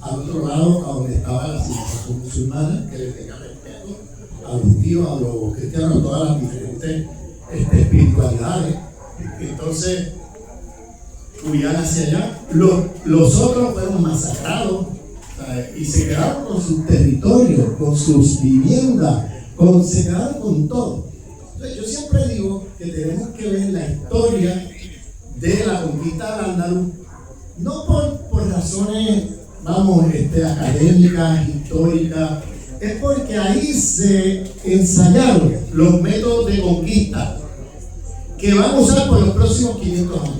al otro lado, a donde estaba la civilización musulmana, que les tenía respeto a los judíos, a los cristianos, a todas las diferentes espiritualidades. Entonces huían hacia allá. Los otros fueron masacrados y se quedaron con sus territorios, con sus viviendas, se quedaron con todo. Entonces, yo siempre digo que tenemos que ver la historia de la conquista del Andaluz, no por razones, académicas, históricas, es porque ahí se ensayaron los métodos de conquista que van a usar por los próximos 500 años.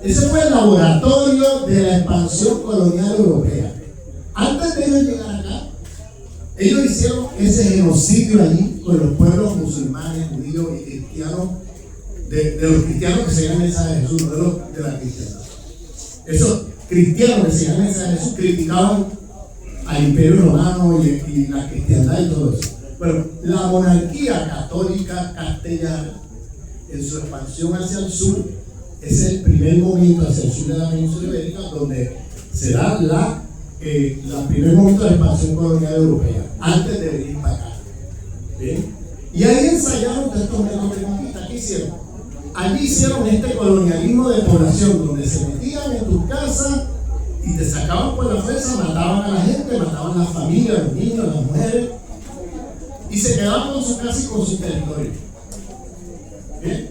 Ese fue el laboratorio de la expansión colonial europea. Antes de ellos llegar acá, ellos hicieron ese genocidio allí con los pueblos musulmanes, judíos y cristianos, de los cristianos que seguían el mensaje de Jesús, no de la cristiandad. Esos cristianos que seguían el mensaje de Jesús criticaban al Imperio Romano y la cristiandad y todo eso. Bueno, la monarquía católica castellana, en su expansión hacia el sur, es el primer momento hacia el sur de la península ibérica donde se da el primer momento de la expansión colonial europea, antes de venir para acá. ¿Bien? Y ahí ensayaron estos métodos de conquista. ¿Qué hicieron? Allí hicieron este colonialismo de población, donde se metían en tus casas y te sacaban por la fuerza, mataban a la gente, mataban a las familias, a los niños, a las mujeres, y se quedaban con sus casas y con su territorio. ¿Bien?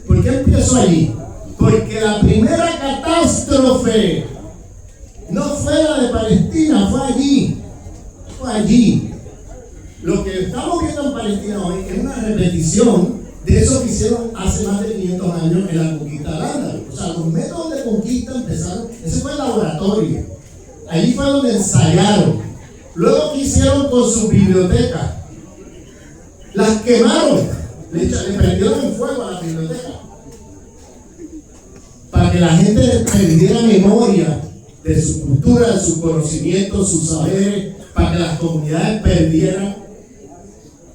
¿Por qué empezó allí? Porque la primera catástrofe no fue la de Palestina, fue allí. Fue allí. Lo que estamos viendo en Palestina hoy es una repetición de eso que hicieron hace más de 500 años en la conquista del Andaluz. O sea, los métodos de conquista empezaron, ese fue el laboratorio. Allí fue donde ensayaron. Luego, ¿qué hicieron con sus bibliotecas? Las quemaron, le prendieron en fuego a las bibliotecas para que la gente perdiera memoria de su cultura, de sus conocimientos, sus saberes, para que las comunidades perdieran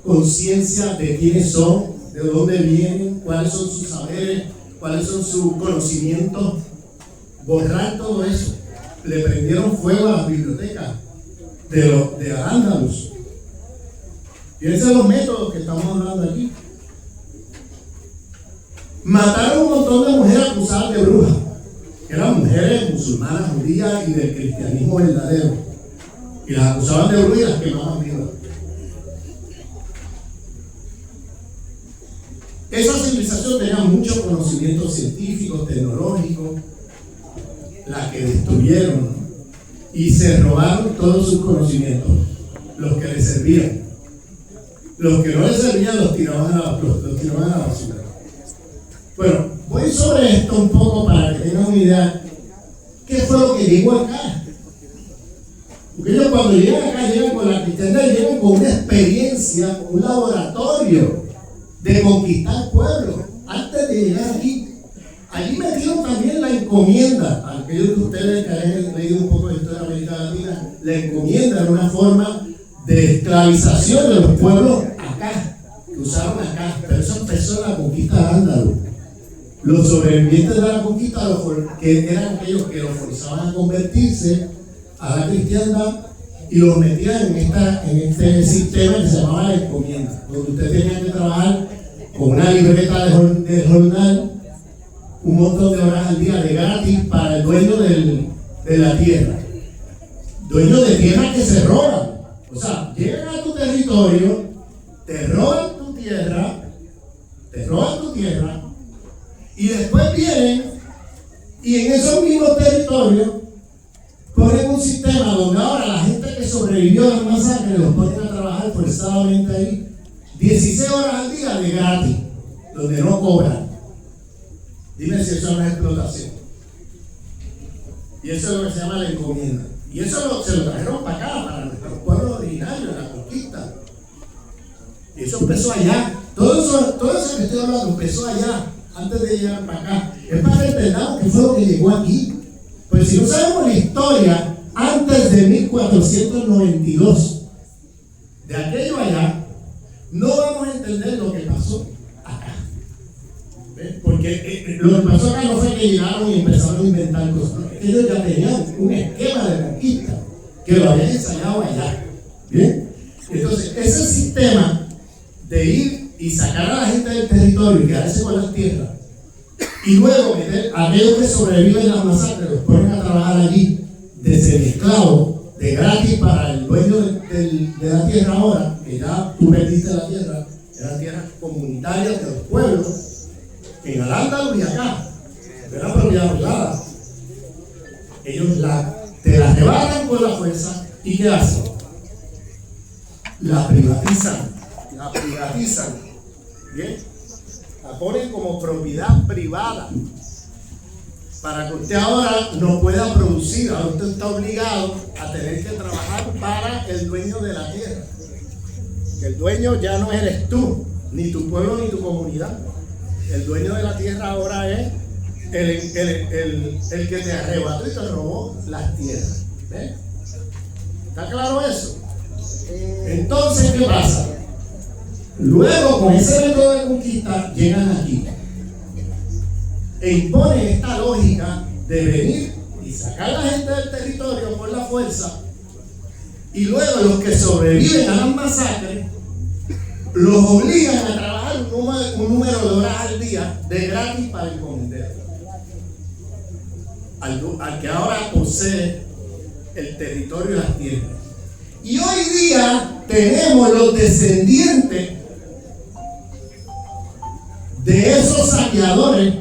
conciencia de quiénes son, de dónde vienen, cuáles son sus saberes, cuáles son sus conocimientos. Borrar todo eso. Le prendieron fuego a las bibliotecas de Al-Ándalus. Fíjense los métodos que estamos hablando aquí. Mataron un montón de mujeres acusadas de brujas, que eran mujeres musulmanas, judías y del cristianismo verdadero, y las acusaban de brujas y las quemaban vivas. Esa civilización tenía muchos conocimientos científicos, tecnológicos, la que destruyeron, ¿no? Y se robaron todos sus conocimientos, los que les servían. Los que no les servían los tiraban a la basura. Bueno, voy sobre esto un poco para que tengan una idea. ¿Qué fue lo que llegó acá? Porque ellos cuando llegan acá, llegan con la cristiandad, llegan con una experiencia, un laboratorio de conquistar pueblos. Antes de llegar aquí, allí metieron también la encomienda. A aquellos de ustedes que han leído un poco de historia de América Latina, la encomienda era una forma de esclavización de los pueblos acá, que usaron acá. Pero eso empezó en la conquista de Al-Ándalus. Los sobrevivientes de la conquista, que eran aquellos que los forzaban a convertirse a la cristiandad y los metían en este sistema que se llamaba la encomienda, donde usted tenía que trabajar con una libreta de jornal un montón de horas al día de gratis para el dueño de la tierra. Dueños de tierra que se roban. O sea, llegan a tu territorio, te roban tu tierra, y después vienen y en esos mismos territorios ponen un sistema donde ahora la gente que sobrevivió a la masacre los ponen a trabajar forzadamente ahí 16 horas al día de gratis, donde no cobran. Dime si eso no es explotación. Y eso es lo que se llama la encomienda. Y eso se lo trajeron para acá, para nuestros pueblos originarios, la conquista. Y eso empezó allá. Todo eso que estoy hablando empezó allá, antes de llegar para acá. Es para que entendamos qué fue lo que llegó aquí. Pues si no sabemos la historia, antes de 1492, de aquello allá, no vamos a entender lo que pasó acá. ¿Ven? Porque lo que pasó acá no fue que llegaron y empezaron a inventar cosas. Ellos ya tenían un esquema de conquista que lo habían ensayado allá. ¿Bien? Entonces, ese sistema de ir y sacar a la gente del territorio y quedarse con las tierras, y luego meter a aquellos que sobreviven a las masacres, los ponen a trabajar allí de semiesclavo, de gratis para el dueño de la tierra ahora, que ya tú perdiste la tierra, eran tierras comunitarias de los pueblos, en Al-Ándalus y acá, era propiedad privada. Ellos te la arrebatan con la fuerza, ¿y qué hacen? La privatizan. ¿Bien? La ponen como propiedad privada para que usted ahora no pueda producir. Ahora usted está obligado a tener que trabajar para el dueño de la tierra. El dueño ya no eres tú, ni tu pueblo, ni tu comunidad. El dueño de la tierra ahora es el que te arrebató y te robó las tierras. ¿Ven? ¿Está claro eso? Entonces, ¿qué pasa? Luego, con ese método de conquista, llegan aquí e imponen esta lógica de venir y sacar a la gente del territorio por la fuerza, y luego los que sobreviven a las masacres los obligan a trabajar un número de horas al día de gratis para el encomendero, al que ahora posee el territorio y las tierras. Y hoy día tenemos los descendientes de esos saqueadores,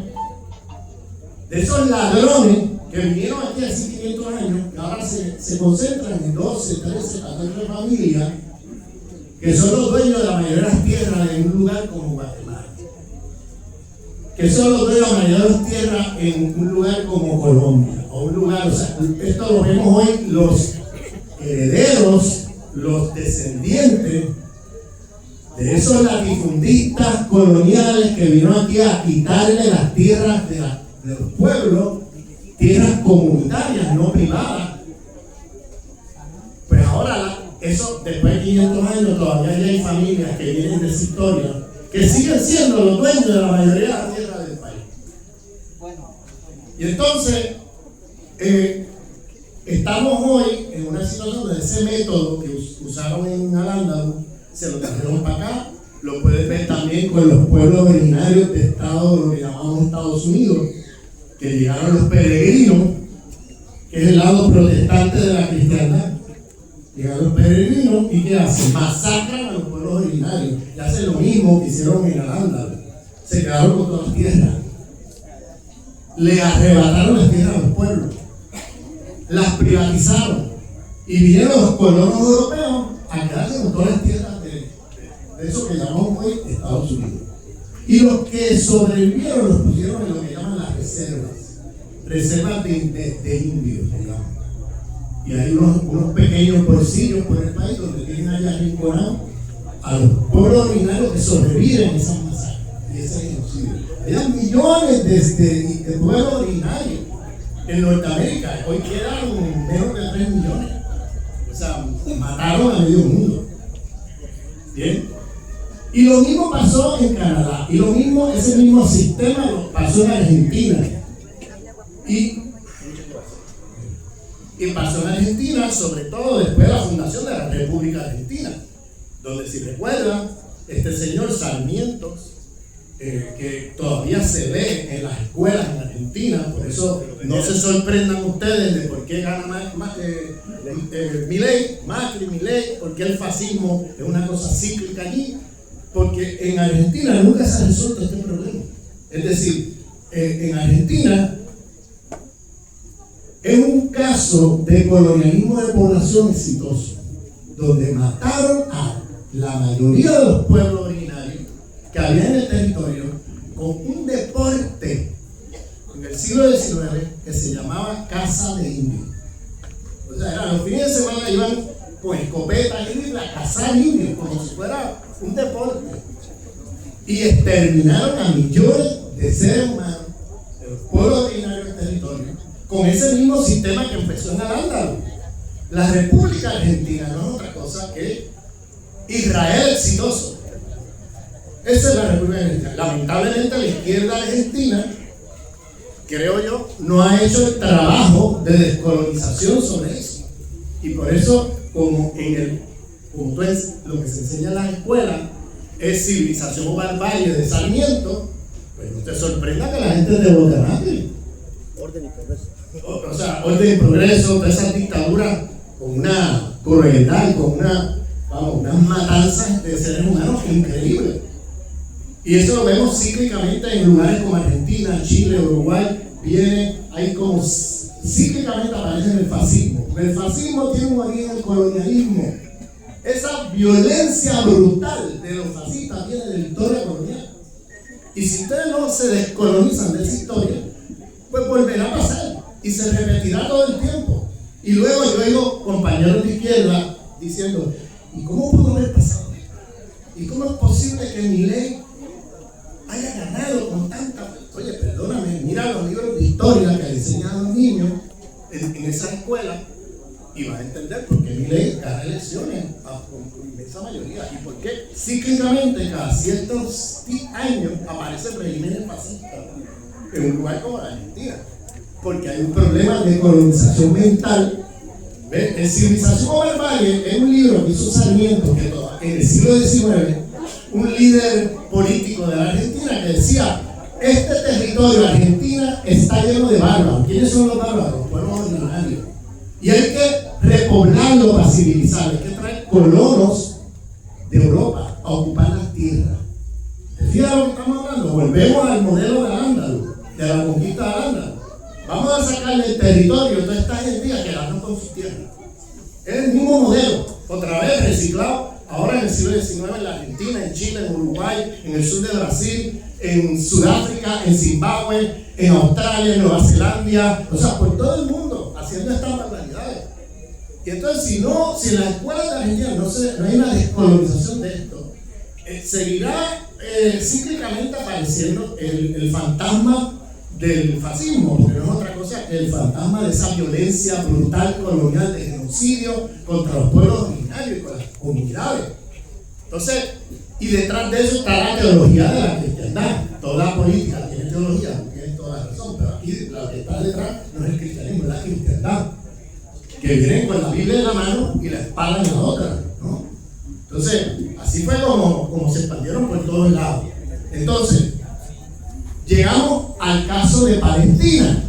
de esos ladrones que vinieron aquí hace 500 años, que ahora se concentran en 12, 13, 14 familias, que son los dueños de la mayoría de las tierras en un lugar como Guatemala, que son los dueños de la mayoría de las tierras en un lugar como Colombia, o un lugar, o sea, esto lo vemos hoy, los herederos, los descendientes de esos latifundistas coloniales que vinieron aquí a quitarle las tierras de los pueblos, tierras comunitarias, no privadas. Pues ahora, eso después de 500 años, todavía hay familias que vienen de esa historia que siguen siendo los dueños de la mayoría de la tierra del país. Y entonces, estamos hoy en una situación donde ese método que usaron en Al-Ándalus se lo trajeron para acá. Lo puedes ver también con los pueblos originarios de Estados, lo que llamamos Estados Unidos, que llegaron los peregrinos, que es el lado protestante de la cristiandad. Llegaron los peregrinos y ¿qué hacen? Masacran a los pueblos originarios y hacen lo mismo que hicieron en Al-Ándalus. Se quedaron con todas las tierras, le arrebataron las tierras a los pueblos, las privatizaron y vinieron los colonos europeos a quedarse con todas las tierras de eso que llamamos hoy Estados Unidos. Y los que sobrevivieron los pusieron en lo que llaman las reservas de indios, digamos. Y hay unos pequeños bolsillos por el país donde tienen allá arrinconados a los pueblos originarios que sobreviven en esas masacres y ese genocidio. Eran millones de pueblos originarios en Norteamérica. Hoy quedan menos de 3 millones. O sea, mataron a medio mundo. Bien. Y lo mismo pasó en Canadá. Y ese mismo sistema pasó en Argentina. Y pasó en Argentina, sobre todo después de la fundación de la República Argentina, donde, si recuerdan, este señor Sarmiento, que todavía se ve en las escuelas en Argentina, por eso no se sorprendan ustedes de por qué gana Macri, Milei, porque el fascismo es una cosa cíclica allí, porque en Argentina nunca se ha resuelto este problema. Es decir, en Argentina es un caso de colonialismo de población exitoso, donde mataron a la mayoría de los pueblos originarios que había en el territorio con un deporte en el siglo XIX que se llamaba caza de indios. O sea, los fines de semana iban con escopetas y a cazar indios como si fuera un deporte. Y exterminaron a millones de seres humanos de los pueblos originarios del territorio con ese mismo sistema que empezó en Al-Ándalus. La República Argentina no es otra cosa que Israel exitoso. Esa es la República Argentina. Lamentablemente la izquierda argentina, creo yo, no ha hecho el trabajo de descolonización sobre eso. Y por eso, como es lo que se enseña en las escuelas, es civilización o barbarie de Sarmiento, pues no te sorprenda que la gente te vote a nadie. Orden y progreso. O sea, orden y progreso, toda esa dictadura con una crueldad y con unas matanzas de seres humanos increíbles. Y eso lo vemos cíclicamente en lugares como Argentina, Chile, Uruguay. Ahí como cíclicamente aparece el fascismo. El fascismo tiene un origen en el colonialismo. Esa violencia brutal de los fascistas viene de la historia colonial. Y si ustedes no se descolonizan de esa historia, pues volverá a pasar y se repetirá todo el tiempo. Y luego yo oigo compañeros de izquierda diciendo, ¿y cómo pudo haber pasado? ¿Y cómo es posible que Milei haya ganado con tanta... Oye, perdóname, mira los libros de historia que enseñan a los niños en esa escuela y vas a entender por qué Milei gana elecciones con inmensa mayoría y por qué cíclicamente cada ciertos años aparecen regímenes fascistas en un lugar como la Argentina. Porque hay un problema de colonización mental. En Civilización o Barbarie es un libro que hizo Sarmiento, que en el siglo XIX, un líder político de la Argentina que decía, este territorio, Argentina, está lleno de bárbaros. ¿Quiénes son los bárbaros? Los pueblos originarios. Y hay que repoblarlo para civilizar, hay que traer colonos de Europa a ocupar las tierras. Fíjate lo que estamos hablando, volvemos al modelo de Al-Ándalus, de la conquista de Al-Ándalus. Vamos a sacarle el territorio a toda esta gente a quedarnos con sus tierras. Es el mismo modelo, otra vez reciclado, ahora en el siglo XIX en la Argentina, en Chile, en Uruguay, en el sur de Brasil, en Sudáfrica, en Zimbabue, en Australia, en Nueva Zelanda, o sea, por todo el mundo, haciendo estas barbaridades. Y entonces, si en las escuelas de Argentina no hay una descolonización de esto, seguirá cíclicamente apareciendo el fantasma del fascismo, porque no es otra cosa que el fantasma de esa violencia brutal colonial de genocidio contra los pueblos originarios y con las comunidades. Entonces, y detrás de eso está la teología de la cristiandad. Toda la política tiene teología, tiene toda la razón, pero aquí lo que está detrás no es el cristianismo, es la cristiandad, que vienen con la Biblia en la mano y la espada en la otra, ¿no? Entonces, así fue como se expandieron por todos lados. Entonces, llegamos al caso de Palestina.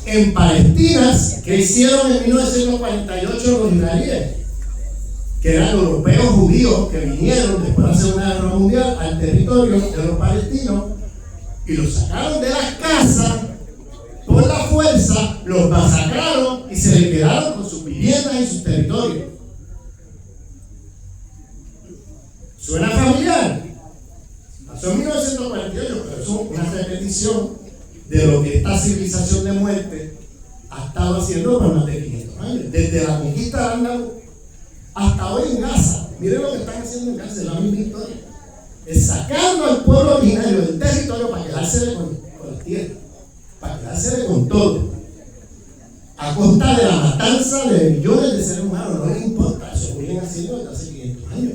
En Palestina, ¿qué hicieron en 1948 los israelíes? Que eran europeos judíos que vinieron después de la Segunda Guerra Mundial al territorio de los palestinos y los sacaron de las casas por la fuerza, los masacraron y se les quedaron con sus viviendas y sus territorios. ¿Suena familiar? Pasó en 1948, pero eso es una repetición de lo que esta civilización de muerte ha estado haciendo por más de 500 años. Desde la conquista de Al-Ándalus hasta hoy en Gaza. Miren lo que están haciendo en Gaza, es la misma historia. Es sacando al pueblo originario del territorio para quedársele con la tierra, para quedársele con todo. A costa de la matanza de millones de seres humanos, no les importa, eso vienen haciendo desde hace 500 años.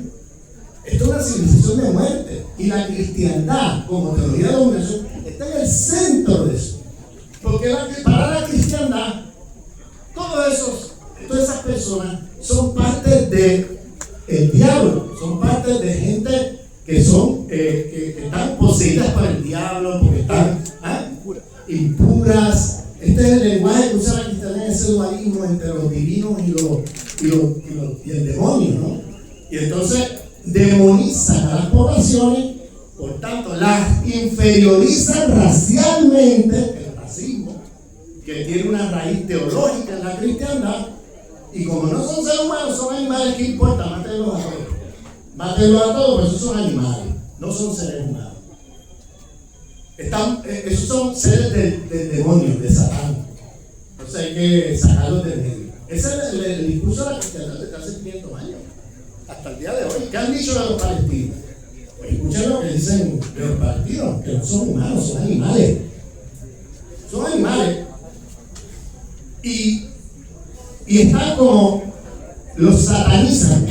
Esto es una civilización de muerte. Y la cristiandad, como teoría de dominación, está en el centro de eso. Porque para la cristiandad, todas esas personas son parte del diablo, son parte de gente que son que están poseídas por el diablo, porque están impuras. Este es el lenguaje que usa la cristiandad en ese dualismo entre los divinos y el demonio, ¿no? Y entonces demonizan a las poblaciones, por tanto las inferiorizan racialmente, el racismo, que tiene una raíz teológica en la cristiandad, y como no son seres humanos, son animales, que importa, mátenlos a todos. mátenlos a todos, pero esos son animales, no son seres humanos. Esos son seres del demonio, de Satán. Entonces hay que sacarlos del medio. Ese es el discurso de la cristiandad desde hace 500 años, hasta el día de hoy. ¿Qué han dicho de los palestinos? Pues escuchen lo que dicen de los palestinos, que no son humanos, son animales. Son animales. Y están como los satanizan,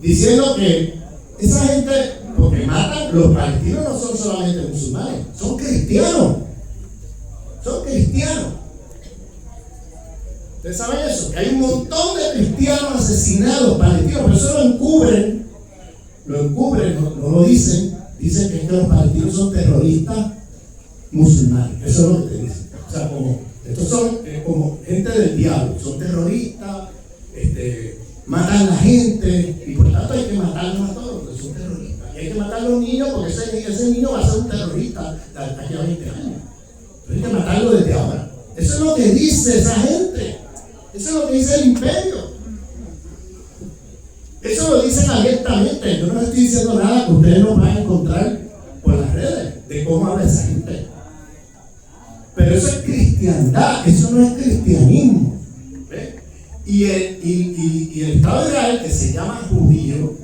diciendo que esa gente, porque matan, los palestinos no son solamente musulmanes, son cristianos. Son cristianos. ¿Ustedes saben eso? Que hay un montón de cristianos asesinados, palestinos, pero eso lo encubren, no lo dicen. Dicen que los palestinos son terroristas musulmanes. Eso es lo que te dicen. O sea, estos son como gente del diablo, son terroristas, matan a la gente, y por tanto hay que matarlos a todos, porque son terroristas. Y hay que matar a los niños, porque ese niño va a ser un terrorista de aquí a 20 años. Pero hay que matarlo desde ahora. Eso es lo que dice esa gente. Eso es lo que dice el imperio. Eso lo dicen abiertamente. Yo no estoy diciendo nada que ustedes no van a encontrar por las redes de cómo habla esa gente. Pero eso es cristiandad, eso no es cristianismo. ¿Ve? Y el Estado de Israel, que se llama judío,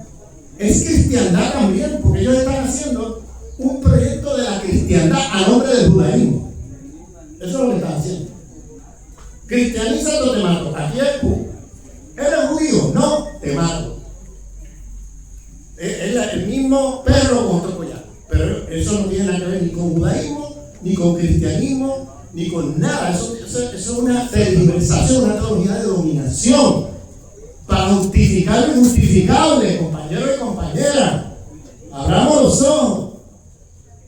es cristiandad también, porque ellos están haciendo un proyecto de la cristiandad a nombre del judaísmo. Eso es lo que están haciendo. Cristianízate, te mato. Aquí es tú. ¿Eres judío? No, te mato. Es el mismo perro con otro collar. Pero eso no tiene nada que ver ni con judaísmo, ni con cristianismo, ni con nada. Eso es una tergiversación, una teología de dominación para justificar lo injustificable, compañeros y compañeras. Abramos los ojos,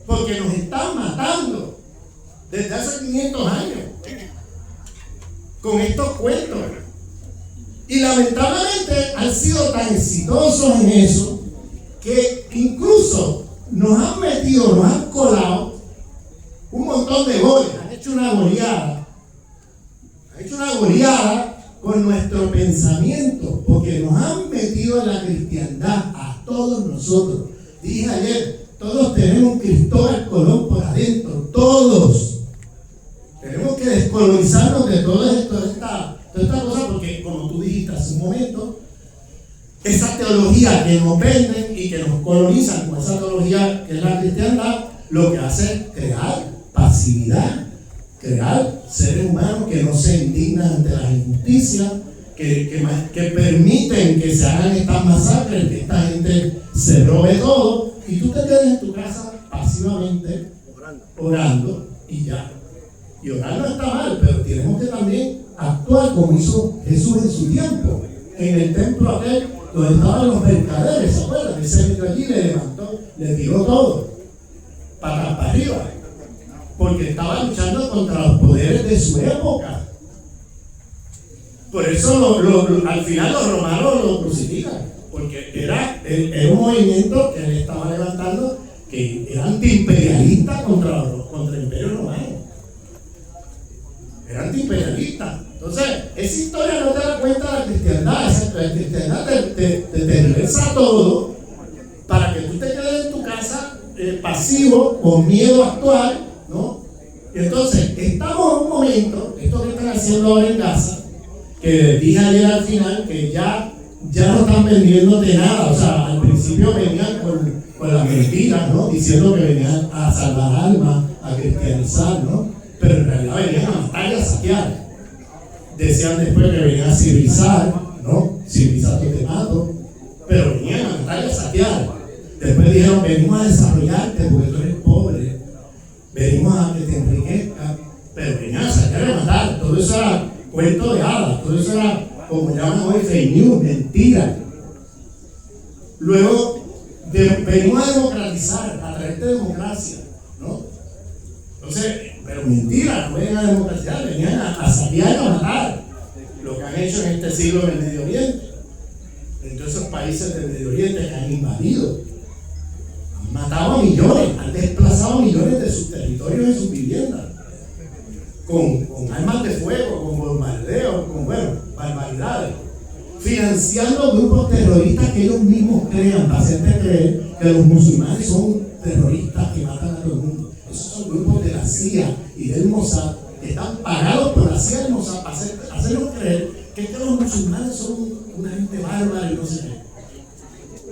porque nos están matando desde hace 500 años con estos cuentos. Y lamentablemente han sido tan exitosos en eso que incluso nos han metido, nos han colado un montón de goles, han hecho una goleada con nuestro pensamiento, porque nos han metido en la cristiandad a todos nosotros. Dije ayer, todos tenemos un Cristóbal Colón por adentro, todos. Tenemos que descolonizarnos de toda esta cosa, porque como tú dijiste hace un momento, esa teología que nos venden y que nos colonizan con esa teología que es la cristiandad, lo que hace es crear pasividad, crear seres humanos que no se indignan ante las injusticias, que permiten que se hagan estas masacres, que esta gente se robe todo, y tú te quedes en tu casa pasivamente orando y ya. Y orar no está mal, pero tenemos que también actuar como hizo Jesús en su tiempo, en el templo aquel donde estaban los mercaderes, ¿se acuerdan? Él se metió allí, le levantó, le tiró todo, patas para arriba, porque estaba luchando contra los poderes de su época. Por eso al final los romanos lo crucifican, porque era un movimiento que él estaba levantando, que era antiimperialista contra el imperio romano. Era antiimperialista. Entonces, esa historia no te da cuenta de la cristiandad. La cristiandad te regresa todo para que tú te quedes en tu casa pasivo, con miedo a actuar, ¿no? Entonces, estamos en un momento, esto que están haciendo ahora en Gaza, que dije ayer al final que ya no están vendiéndote nada. O sea, al principio venían con las mentiras, ¿no? Diciendo que venían a salvar almas, a cristianizar, ¿no? Pero en realidad venían a matar y a saquear. Decían después que venían a civilizar, ¿no? Civilizarte te mato. Pero venían a matar y a saquear. Después dijeron, venimos a desarrollarte porque tú eres pobre. Venimos a que te enriquezcas. Pero venían a saquear y a matar. Todo eso era cuento de hadas. Todo eso era, como llaman hoy, fake news, mentira. Luego, venimos a democratizar, a traerte democracia, ¿no? Entonces, pero mentira, no venían a democratizar, venían a saquear y a matar. Lo que han hecho en este siglo en el Medio Oriente. En todos esos países del Medio Oriente que han invadido. Han matado a millones, han desplazado a millones de sus territorios y sus viviendas. Con armas de fuego, con bombardeos, con, barbaridades. financiando grupos terroristas que ellos mismos crean para hacerte creer que los musulmanes son terroristas que matan a todo el mundo. Esos son grupos de la CIA y del Mossad que están pagados por la CIA y el Mossad para hacernos creer que es que los musulmanes son una gente bárbara y no sé qué.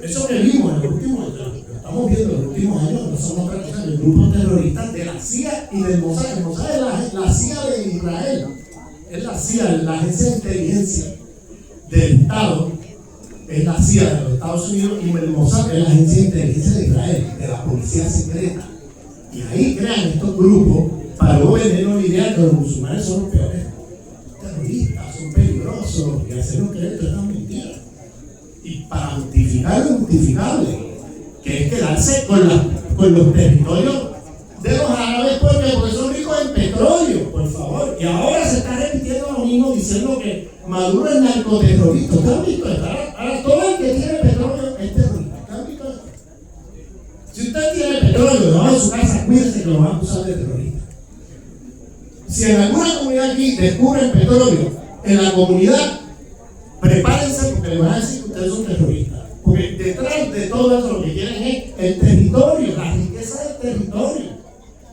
Eso que vimos en los últimos años, lo estamos viendo en los últimos años, no son otra cosa que grupos terroristas de la CIA y del Mossad. El Mossad es la CIA de Israel, es la CIA, la agencia de inteligencia del Estado, es la CIA de los Estados Unidos, y el Mossad es la agencia de inteligencia de Israel, de la policía secreta. Y ahí crean estos grupos para luego vendernos la idea que los musulmanes son los peores terroristas, son peligrosos, y hacernos creer que es una mentira. Y para justificar lo injustificable, que es quedarse con los territorios de los árabes porque son ricos en petróleo, por favor. Y ahora se está repitiendo lo mismo diciendo que Maduro es narcoterrorista. ¿Ustedes han visto esto? Ahora todo el que tiene petróleo es terrorista. ¿Ustedes han visto esto? Si usted tiene petróleo debajo de su casa, cuídese que lo van a acusar de terrorista. Si en alguna comunidad aquí descubren petróleo en la comunidad, prepárense porque le van a decir que ustedes son terroristas. Porque detrás de todo eso lo que quieren es el territorio, la riqueza del territorio.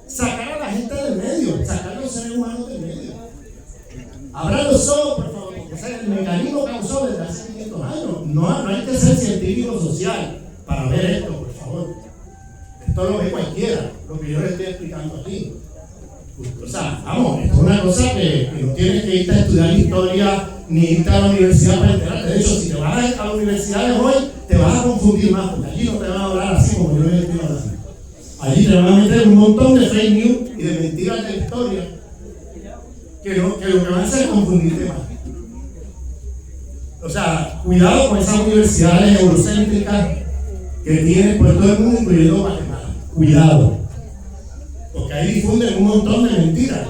Sacar a la gente del medio, sacar a los seres humanos del medio. Abran los ojos, por favor, porque ese es el mecanismo causó desde hace 500 años. No hay que ser científico social para ver esto, por favor. Esto lo ve cualquiera, lo que yo les estoy explicando aquí. O sea, vamos, esto es una cosa que no tienes que irte a estudiar historia ni irte a la universidad para enterarte. De hecho, si te vas a las universidades hoy, te vas a confundir más, porque allí no te van a hablar así como yo les estoy hablando. Allí te van a meter un montón de fake news y de mentiras de la historia que lo que van a hacer es confundirte más. O sea, cuidado con esas universidades eurocéntricas que tienen por todo el mundo, incluyendo Guatemala. Cuidado. Porque ahí difunden un montón de mentiras.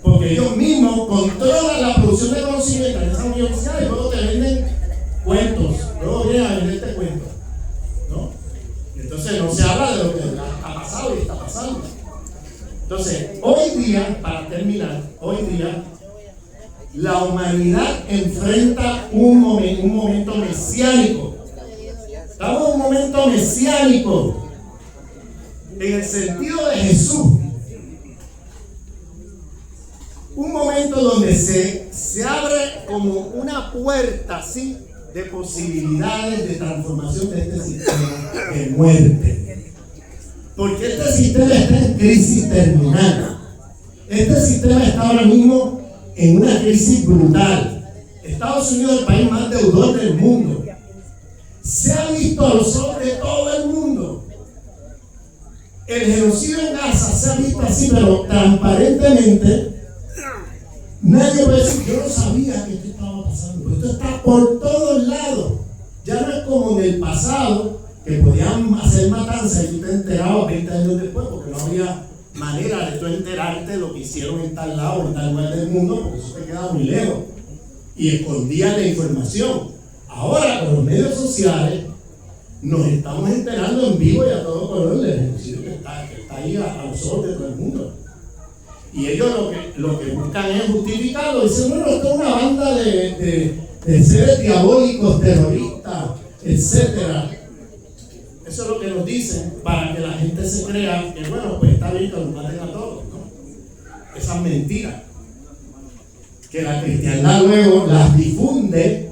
Porque ellos mismos controlan la producción de conocimiento en esas universidades y luego te venden cuentos. Luego vienen a venderte cuentos. ¿No? Y entonces no se habla de lo que ha pasado y está pasando. Entonces, hoy día, para terminar, hoy día, la humanidad enfrenta un momento mesiánico. Estamos en un momento mesiánico. En el sentido de Jesús. Un momento donde se abre como una puerta así de posibilidades de transformación de este sistema de muerte. Porque este sistema está en crisis terminal. Este sistema está ahora mismo en una crisis brutal. Estados Unidos es el país más deudor del mundo. Se ha visto a los ojos de todo el mundo. El genocidio en Gaza se ha visto así, pero transparentemente. Nadie puede decir, yo no sabía que esto estaba pasando. Esto está por todos lados. Ya no es como en el pasado, que podían hacer matanzas y tú te enterabas 20 años después, porque no había manera de tú enterarte de lo que hicieron en tal lado o en tal lugar del mundo, porque eso te quedaba muy lejos. Y escondían la información. Ahora, con los medios sociales, nos estamos enterando en vivo y a todo color del genocidio que está ahí a los ojos de todo el mundo. Y ellos lo que buscan es justificarlo. Dicen, bueno, esto es una banda de seres diabólicos, terroristas, etc. Eso es lo que nos dicen para que la gente se crea que, bueno, pues está bien que nos maten a todos, ¿no? Esas mentiras. Que la cristiandad luego las difunde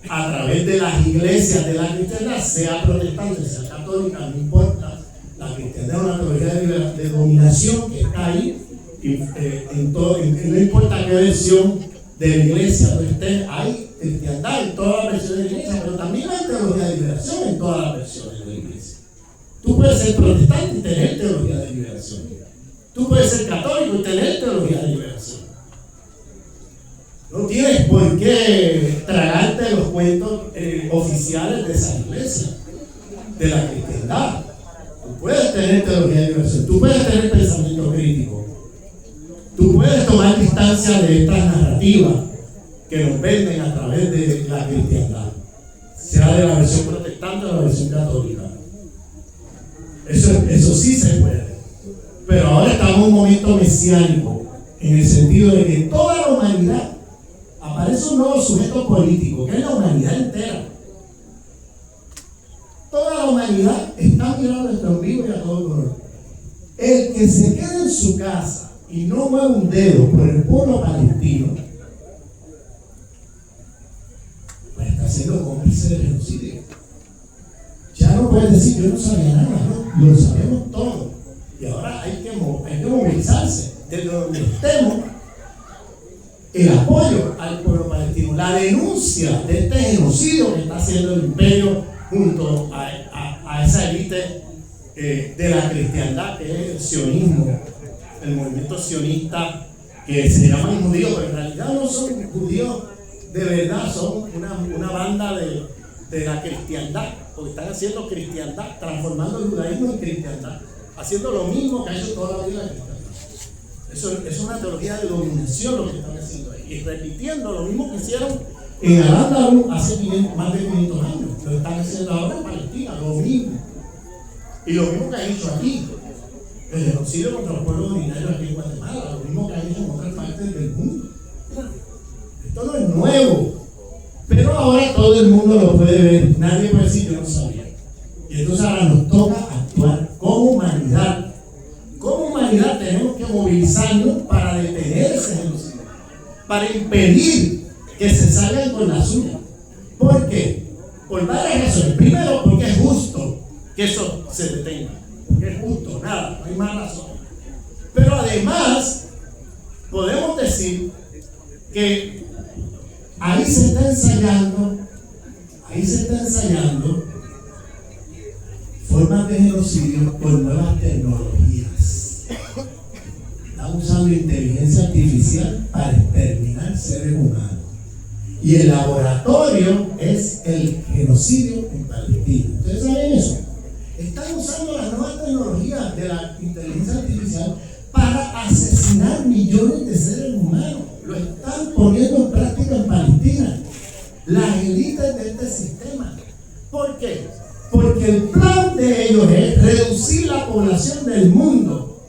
a través de las iglesias de la cristiandad, sea protestante, sea católica, no importa. La cristiandad es una teoría de dominación que está ahí. No importa qué versión de la iglesia tú estés, hay cristiandad en todas las versiones de la iglesia, pero también hay teología de liberación en todas las versiones de la iglesia. Tú puedes ser protestante y tener teología de liberación. Tú puedes ser católico y tener teología de liberación. No tienes por qué tragarte los cuentos oficiales de esa iglesia, de la cristiandad. Tú puedes tener teología de liberación, tú puedes tener pensamiento crítico. Tú puedes tomar distancia de estas narrativas que nos venden a través de la cristiandad, sea de la versión protestante o de la versión católica. Eso sí se puede. Pero ahora estamos en un momento mesiánico, en el sentido de que toda la humanidad, a aparece un nuevo sujeto político, que es la humanidad entera. Toda la humanidad está mirando esto en vivo y a todo color. El que se quede en su casa y no mueve un dedo por el pueblo palestino, pues está siendo cómplice del genocidio. Ya no puedes decir, yo no sabía nada, ¿no? Lo sabemos todo. Y ahora hay que movilizarse desde donde estemos. El apoyo al pueblo palestino, la denuncia de este genocidio que está haciendo el imperio junto a esa élite de la cristiandad, que es el sionismo, el movimiento sionista, que se llaman judíos, pero en realidad no son judíos de verdad, son una banda de la cristiandad, porque están haciendo cristiandad, transformando el judaísmo en cristiandad, haciendo lo mismo que ha hecho toda la vida la cristiandad. Eso es una teología de dominación lo que están haciendo ahí, y repitiendo lo mismo que hicieron en Al-Ándalus hace más de 500 años, lo están haciendo ahora en Palestina, lo mismo. Y lo mismo que han hecho aquí, el genocidio contra los pueblos originarios aquí en Guatemala, lo mismo que han hecho en otras partes del mundo. Esto no es nuevo, pero ahora todo el mundo lo puede ver, nadie puede decir yo no sabía. Y entonces ahora nos toca actuar como humanidad. Como humanidad tenemos que movilizarnos para detener ese genocidio, para impedir que se salgan con la suya. ¿Por qué? Por varias razones. Primero, porque es justo que eso se detenga. Porque es justo, nada, no hay más razón. Pero además, podemos decir que ahí se está ensayando formas de genocidio con nuevas tecnologías. Están usando inteligencia artificial para exterminar seres humanos. Y el laboratorio es el genocidio en Palestina. ¿Ustedes saben eso? Están usando las nuevas tecnologías de la inteligencia artificial para asesinar millones de seres humanos. Lo están poniendo en práctica en Palestina. Las élites de este sistema. ¿Por qué? Porque el plan de ellos es reducir la población del mundo,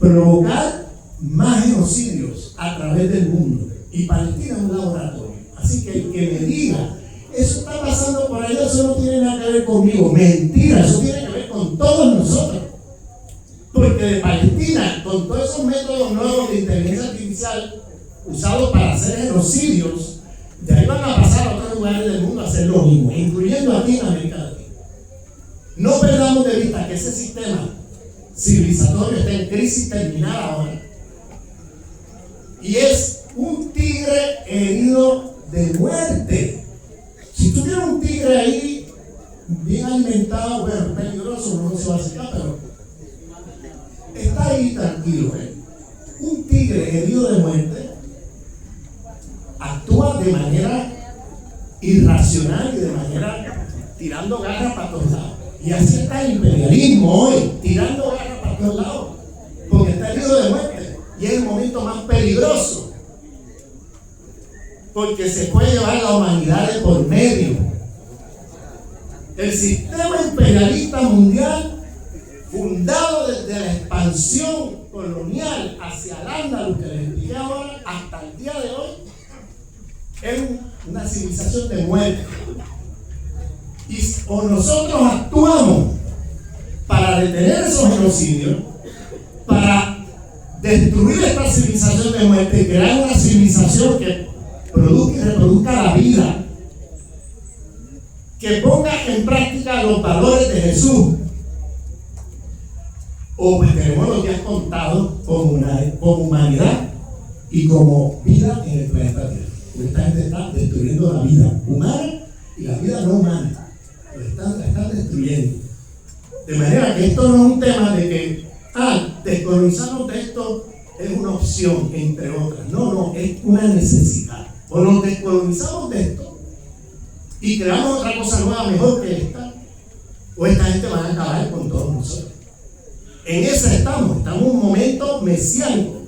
provocar más genocidios a través del mundo. Y Palestina es un laboratorio. Así que el que me diga, eso está pasando por allá, eso no tiene nada que ver conmigo. Mentira, eso tiene que ver con todos nosotros. Porque de Palestina, con todos esos métodos nuevos de inteligencia artificial usados para hacer genocidios, de ahí van a pasar a otros lugares del mundo a hacer lo mismo, incluyendo aquí en América Latina. No perdamos de vista que ese sistema civilizatorio está en crisis terminal ahora. Y es un tigre herido de muerte. Si tú tienes un tigre ahí bien alimentado, bueno, es peligroso, no se va a secar, pero está ahí tranquilo. Un tigre herido de muerte actúa de manera irracional y de manera tirando garras para todos lados. Y así está el imperialismo hoy, tirando garras para todos lados, porque está herido de muerte. Y es el momento más peligroso, porque se puede llevar la humanidad de por medio. El sistema imperialista mundial, fundado desde la expansión colonial hacia Al-Ándalus, que les expliqué ahora, hasta el día de hoy, es una civilización de muerte. Y o nosotros actuamos para detener esos genocidios, para destruir esta civilización de muerte y crear una civilización que produzca y reproduzca la vida, que ponga en práctica los valores de Jesús, o pues tenemos los días contados como humanidad y como vida en el planeta Tierra. Esta gente está destruyendo la vida humana y la vida no humana. La están destruyendo. De manera que esto no es un tema de que descolonizarnos de esto es una opción entre otras. No, es una necesidad. O nos descolonizamos de esto y creamos otra cosa nueva mejor que esta, o esta gente va a acabar con todos nosotros. En esa estamos en un momento mesiánico,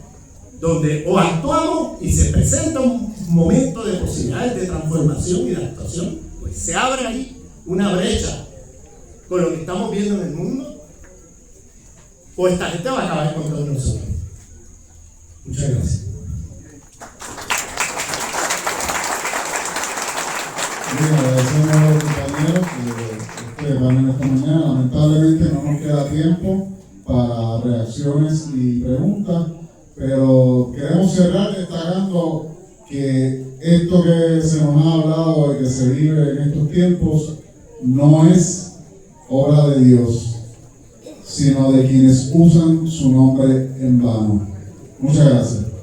donde o actuamos y se presenta un momento de posibilidades de transformación y de actuación, pues se abre ahí una brecha con lo que estamos viendo en el mundo, o esta gente va a acabar con todos nosotros. Muchas gracias. preguntas, pero queremos cerrar destacando que esto que se nos ha hablado de que se vive en estos tiempos no es obra de Dios, sino de quienes usan su nombre en vano. Muchas gracias.